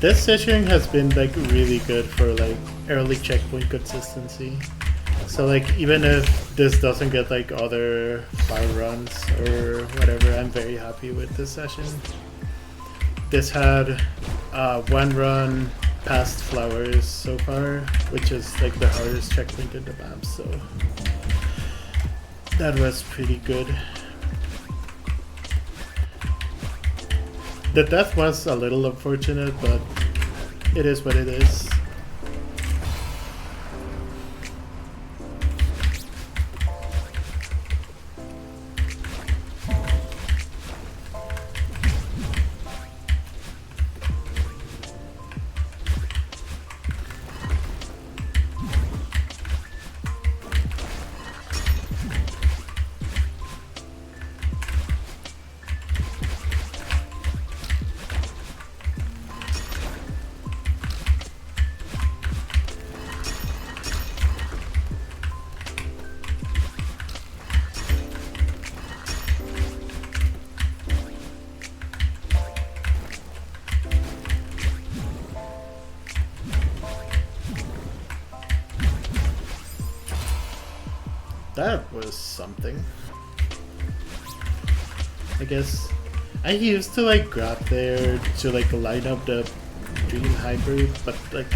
This session has been like really good for like early checkpoint consistency. So like even if this doesn't get like other fire runs or whatever, I'm very happy with this session. This had one run past flowers so far, which is like the hardest checkpoint in the map, so that was pretty good. The death was a little unfortunate, but it is what it is. That was something. I guess I used to like grab there to like line up the Dream Hybrid, but like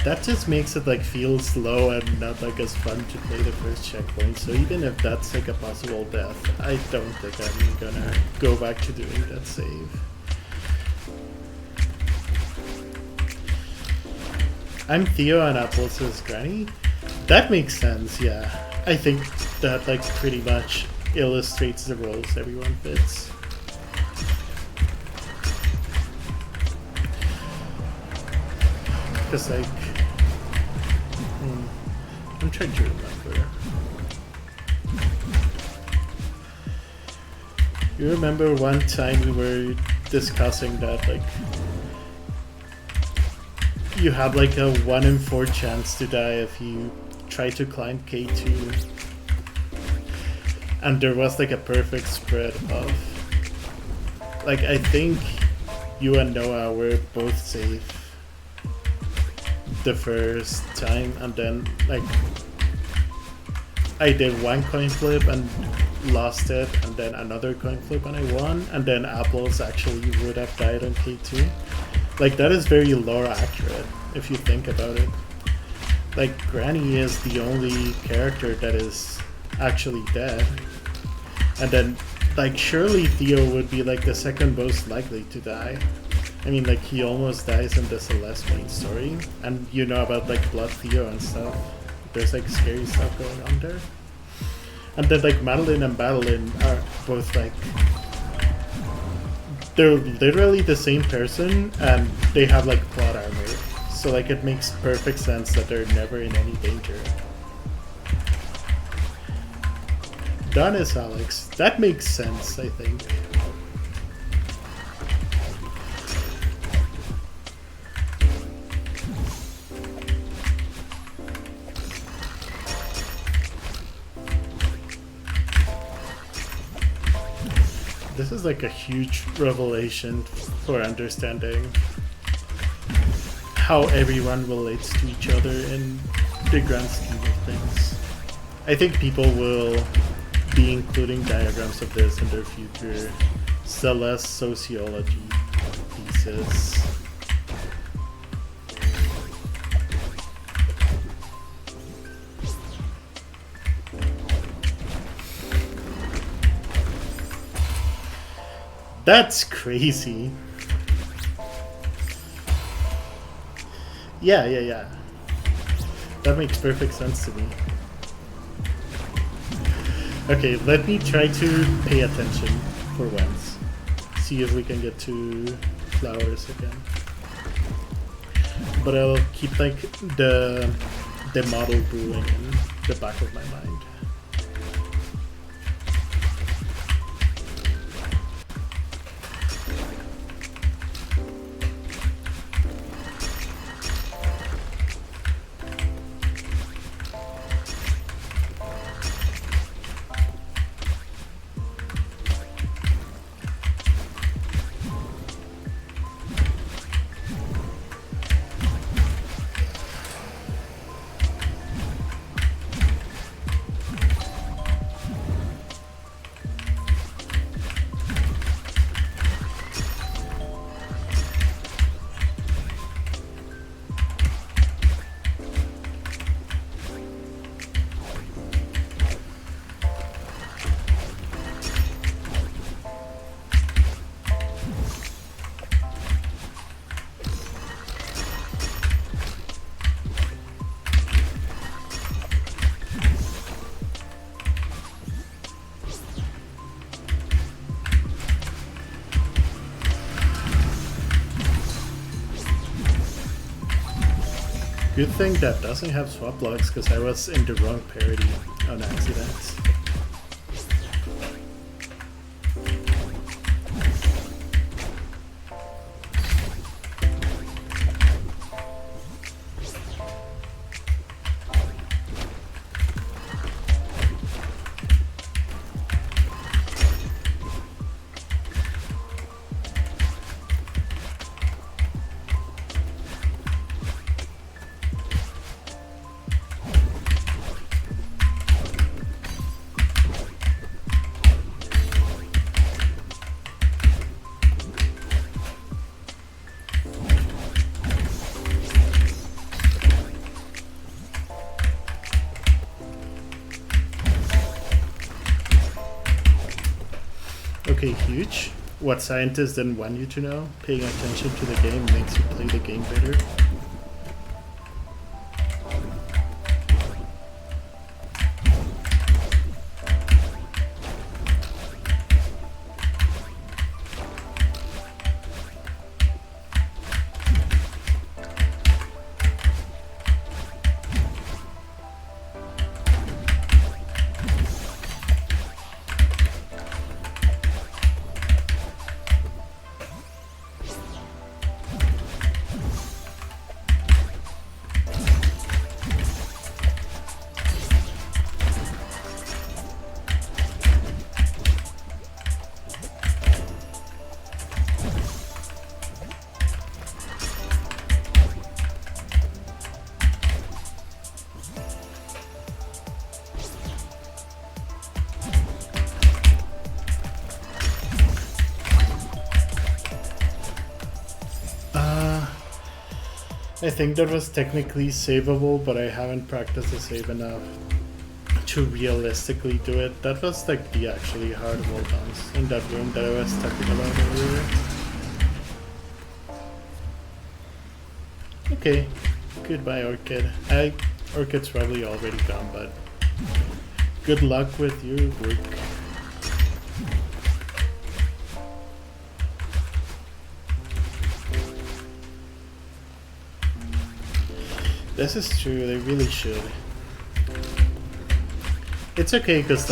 that just makes it like feel slow and not like as fun to play the first checkpoint. So even if that's like a possible death, I don't think I'm gonna go back to doing that save. I'm Theo and Apples is Granny. That makes sense, yeah. I think that like pretty much illustrates the roles everyone fits. Because like, I'm trying to remember. You remember one time we were discussing that like you have like a 1 in 4 chance to die if you try to climb K2, and there was like a perfect spread of like I think you and Noah were both safe the first time, and then like I did one coin flip and lost it, and then another coin flip and I won, and then Apples actually would have died on K2. Like that is very lore accurate if you think about it. Like Granny is the only character that is actually dead, and then like surely Theo would be like the second most likely to die. I mean like he almost dies in the Celeste main story, and you know about like Blood Theo and stuff. There's like scary stuff going on there. And then like Madeline and Madeline are both like they're literally the same person and they have like plot armor. So like it makes perfect sense that they're never in any danger. Done is Alex. That makes sense, I think. this is like a huge revelation for understanding how everyone relates to each other in the grand scheme of things. I think people will be including diagrams of this in their future Celeste sociology thesis. That's crazy. Yeah. That makes perfect sense to me. Okay, let me try to pay attention for once. See if we can get to flowers again. But I'll keep like the model brewing in the back of my mind. Good thing that doesn't have swap logs, because I was in the wrong parody on accident. Okay, huge. What scientists didn't want you to know? Paying attention to the game makes you play the game better. I think that was technically savable, but I haven't practiced the save enough to realistically do it. That was like the actually hard wall bounce in that room that I was talking about earlier. Okay, goodbye Orchid. Orchid's probably already gone, but good luck with your work. This is true, they really should. It's okay, cause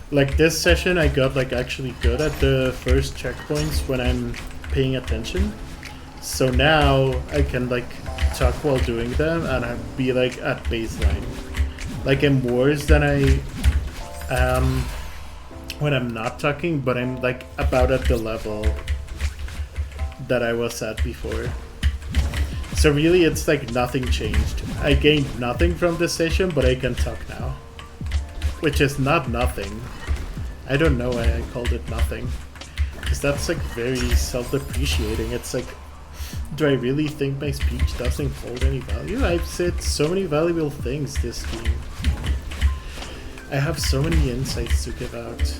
like this session I got like actually good at the first checkpoints when I'm paying attention. So now I can like talk while doing them and I'd be like at baseline. Like I'm worse than I am when I'm not talking, but I'm like about at the level that I was at before. So really it's like nothing changed. I gained nothing from this session, but I can talk now. Which is not nothing. I don't know why I called it nothing. Because that's like very self-depreciating. It's like, do I really think my speech doesn't hold any value? I've said so many valuable things this game. I have so many insights to give out.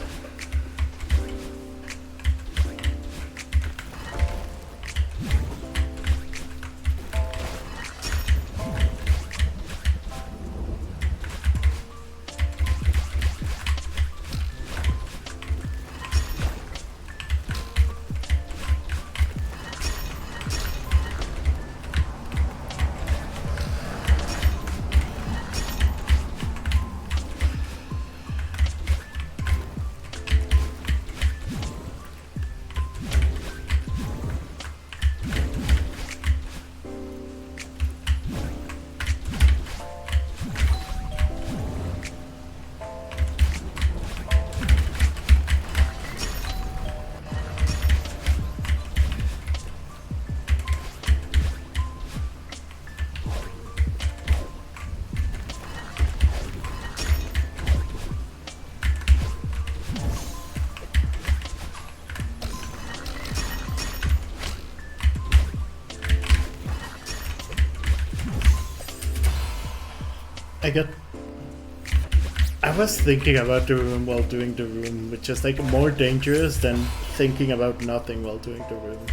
I was thinking about the room while doing the room, which is like more dangerous than thinking about nothing while doing the room.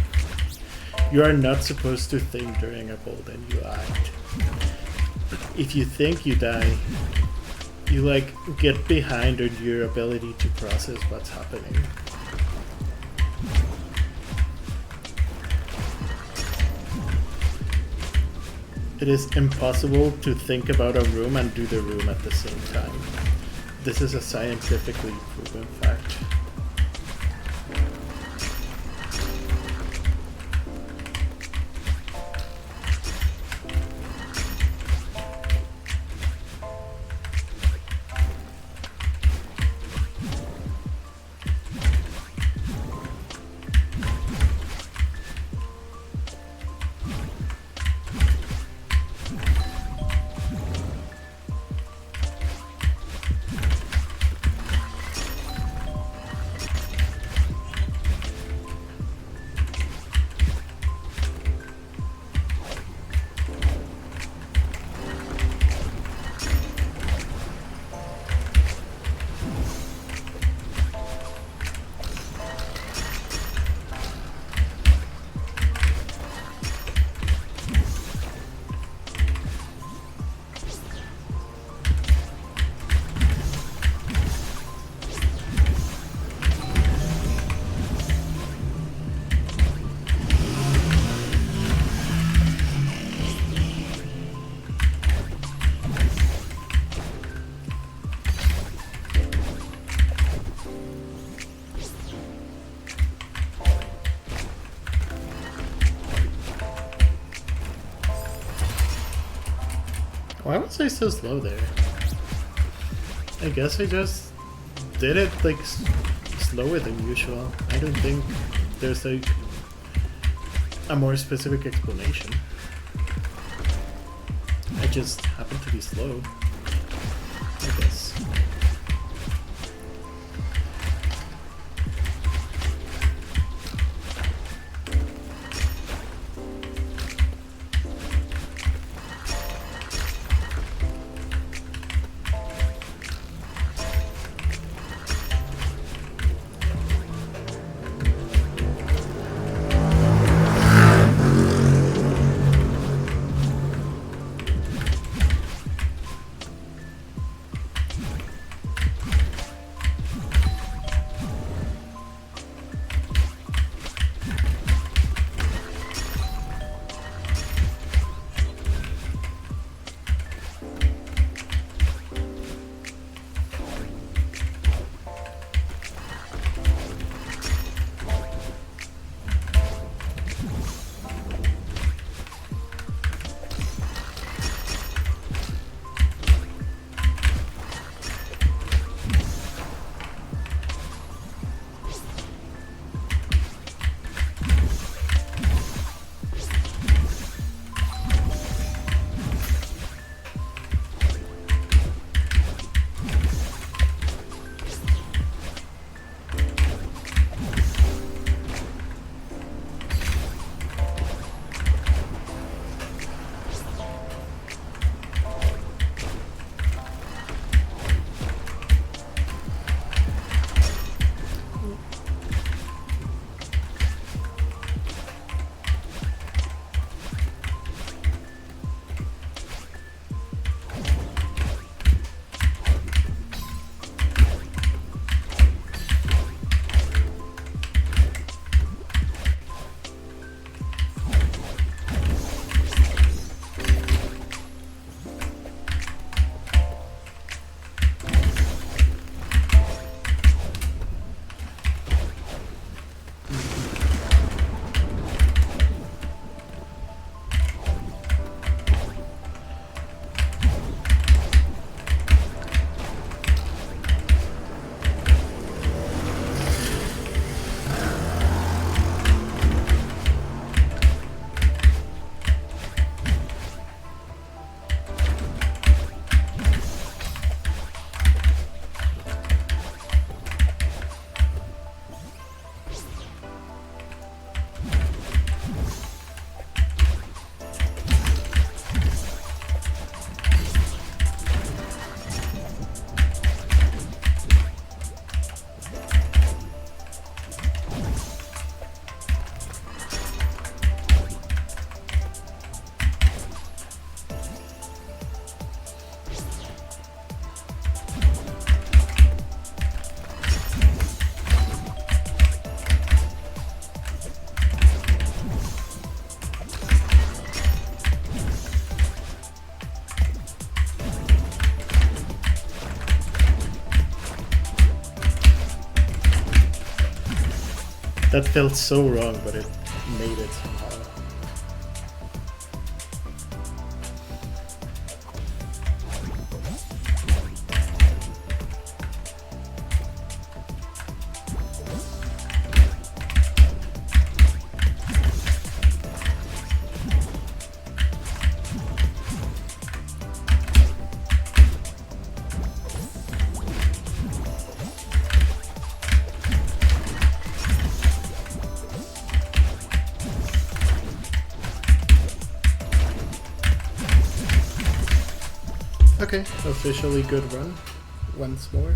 You are not supposed to think during a bowl, then you act. If you think you die, you like get behind on your ability to process what's happening. It is impossible to think about a room and do the room at the same time. This is a scientifically proven fact. Why was I so slow there? I guess I just did it like slower than usual. I don't think there's like a more specific explanation. I just happen to be slow, I guess. That felt so wrong, but it made it somehow. Okay, officially good run once more.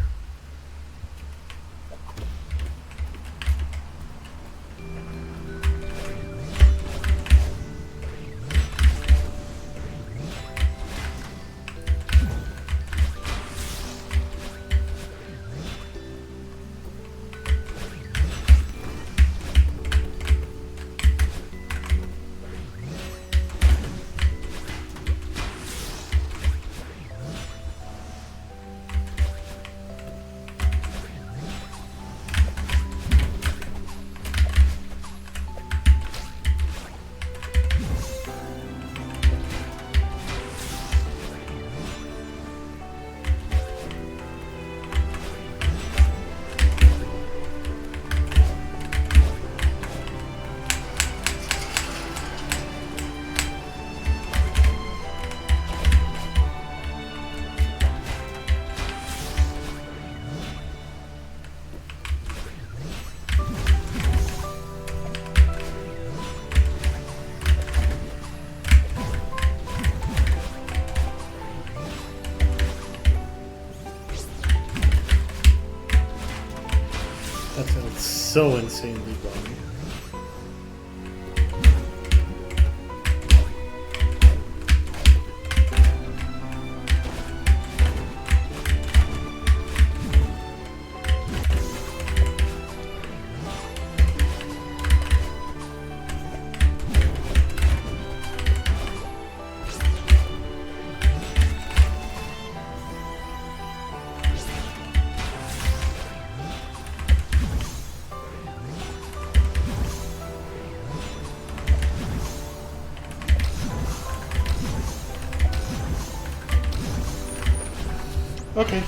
That felt so insanely wrong. Okay.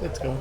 Let's go.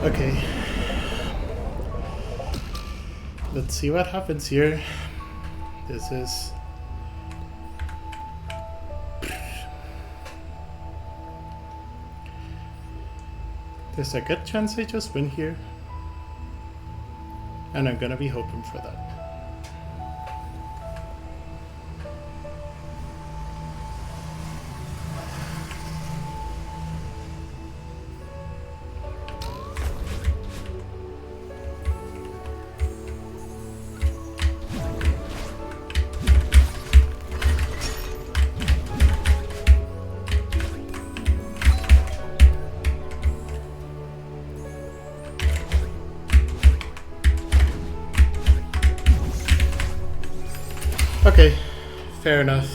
Okay. Let's see what happens here. This is... There's a good chance I just win here. And I'm gonna be hoping for that. Okay, fair enough.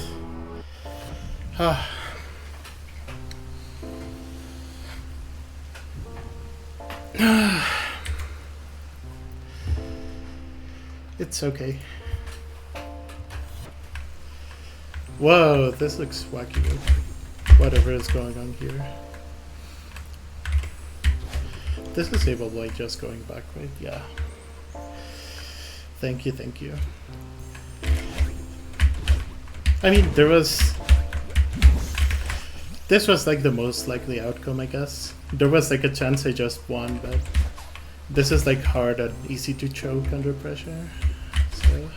It's okay. Whoa, this looks wacky. Whatever is going on here. This is able by just going back, right? Yeah. Thank you, thank you. I mean, this was like the most likely outcome, I guess. There was like a chance I just won, but this is like hard and easy to choke under pressure. So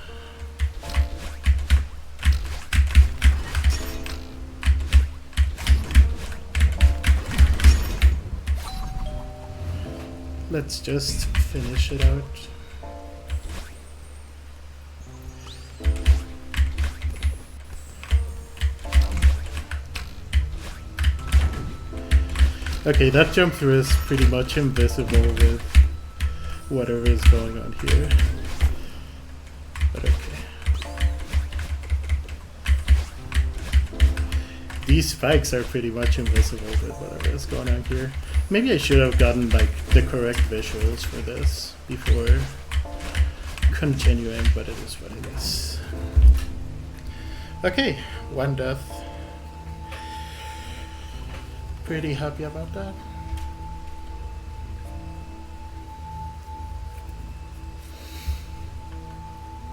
let's just finish it out. Okay, that jump through is pretty much invisible with whatever is going on here. But okay. These spikes are pretty much invisible with whatever is going on here. Maybe I should have gotten like the correct visuals for this before continuing, but it is what it is. Okay, one death. Pretty happy about that.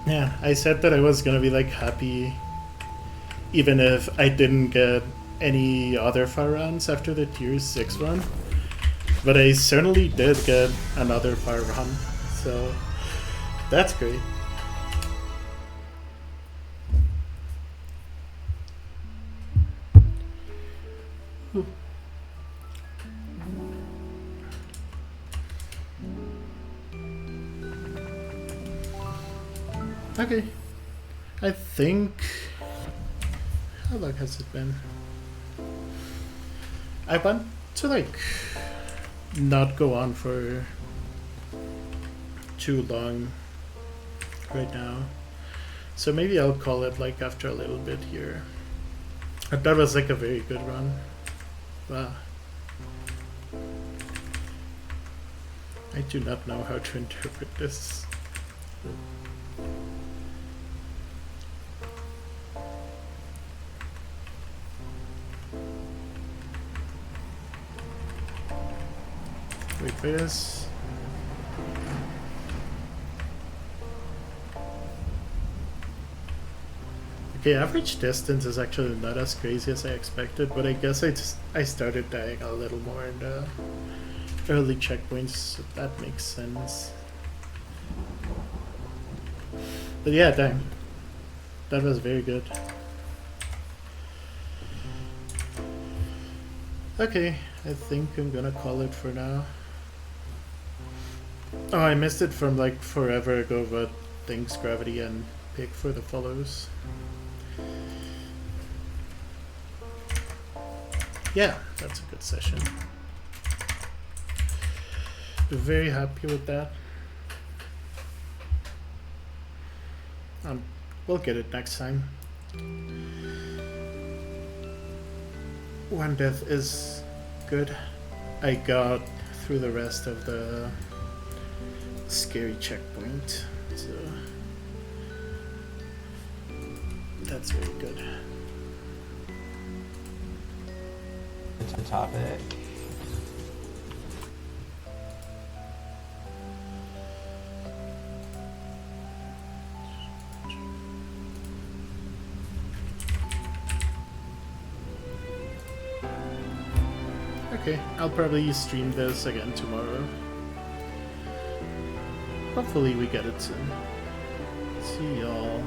Yeah, I said that I was gonna be like happy even if I didn't get any other far runs after the tier 6 run. But I certainly did get another far run, so that's great. Okay, I think, how long has it been? I want to like not go on for too long right now, so maybe I'll call it like after a little bit here. That was like a very good run. Wow. I do not know how to interpret this. Wait for this. Okay, average distance is actually not as crazy as I expected, but I guess I started dying a little more in the early checkpoints, so that makes sense. But yeah, dang. That was very good. Okay, I think I'm gonna call it for now. Oh, I missed it from like forever ago, but thanks Gravity and Pig for the follows. Yeah, that's a good session. Very happy with that. We'll get it next time. One death is good. I got through the rest of the scary checkpoint, so that's very good. to top it. Okay, I'll probably stream this again tomorrow. Hopefully we get it soon. See y'all.